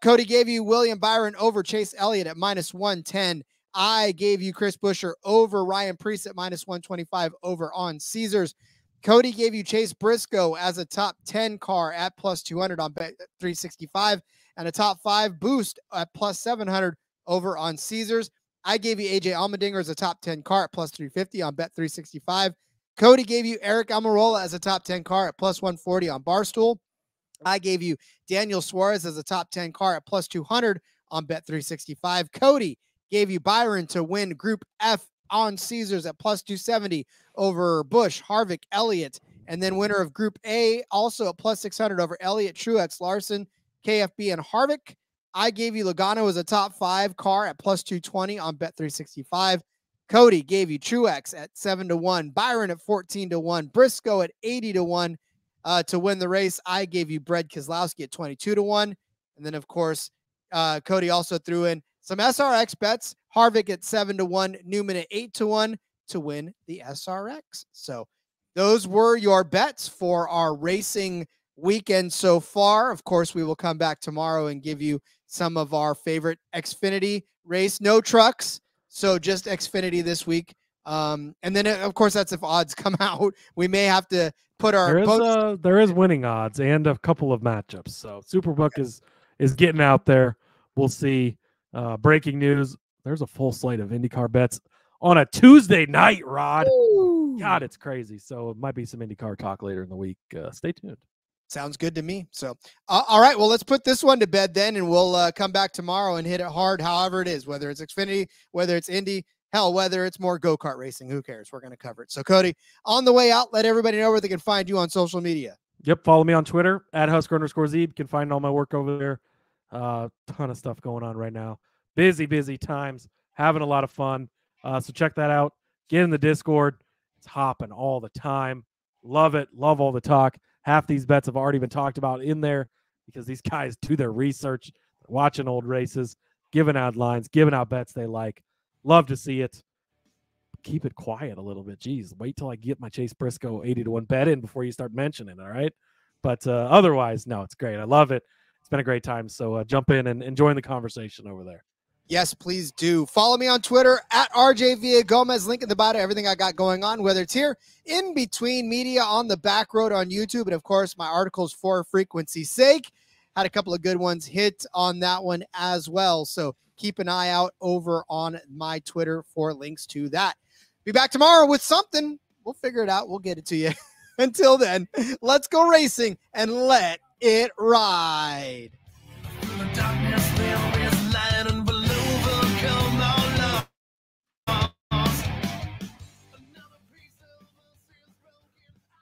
Cody gave you William Byron over Chase Elliott at -110. I gave you Chris Buescher over Ryan Preece at -125 over on Caesars. Cody gave you Chase Briscoe as a top 10 car at +200 on Bet365 and a top 5 boost at +700 over on Caesars. I gave you AJ Allmendinger as a top 10 car at +350 on Bet365. Cody gave you Eric Almirola as a top 10 car at +140 on Barstool. I gave you Daniel Suarez as a top 10 car at +200 on Bet365. Cody gave you Byron to win Group F on Caesars at +270 over Busch, Harvick, Elliott, and then winner of Group A also at +600 over Elliott, Truex, Larson, KFB, and Harvick. I gave you Logano as a top 5 car at +220 on Bet365. Cody gave you Truex at 7-1, Byron at 14-1, Briscoe at 80-1 to win the race. I gave you Brad Keselowski at 22-1. And then, of course, Cody also threw in some SRX bets, Harvick at 7-1, Newman at 8-1 to win the SRX. So those were your bets for our racing weekend so far. Of course, we will come back tomorrow and give you some of our favorite Xfinity race. No trucks, so just Xfinity this week. And then, of course, that's if odds come out. We may have to put our there is winning odds and a couple of matchups. So Superbook is getting out there. We'll see. Breaking news: there's a full slate of IndyCar bets on a Tuesday night, Rod. Ooh. God, it's crazy. So it might be some IndyCar talk later in the week. Stay tuned. Sounds good to me. So, all right, well, let's put this one to bed then, and we'll come back tomorrow and hit it hard, however it is, whether it's Xfinity, whether it's Indy, hell, whether it's more go-kart racing. Who cares? We're going to cover it. So, Cody, on the way out, let everybody know where they can find you on social media. Yep, follow me on Twitter, @Husker_Zeeb. You can find all my work over there. Ton of stuff going on right now. Busy times. Having a lot of fun. So check that out. Get in the Discord. It's hopping all the time. Love it. Love all the talk. Half these bets have already been talked about in there because these guys do their research, watching old races, giving out lines, giving out bets they like. Love to see it. Keep it quiet a little bit. Jeez, wait till I get my Chase Briscoe 80-1 bet in before you start mentioning it, all right? But otherwise, no, it's great. I love it. It's been a great time. So jump in and join the conversation over there. Yes, please do. Follow me on Twitter @RJ Villagomez. Link in the bio to everything I got going on, whether it's here in between media on the back road on YouTube. And of course, my articles for frequency's sake. Had a couple of good ones hit on that one as well. So keep an eye out over on my Twitter for links to that. Be back tomorrow with something. We'll figure it out. We'll get it to you. Until then, let's go racing and let it ride.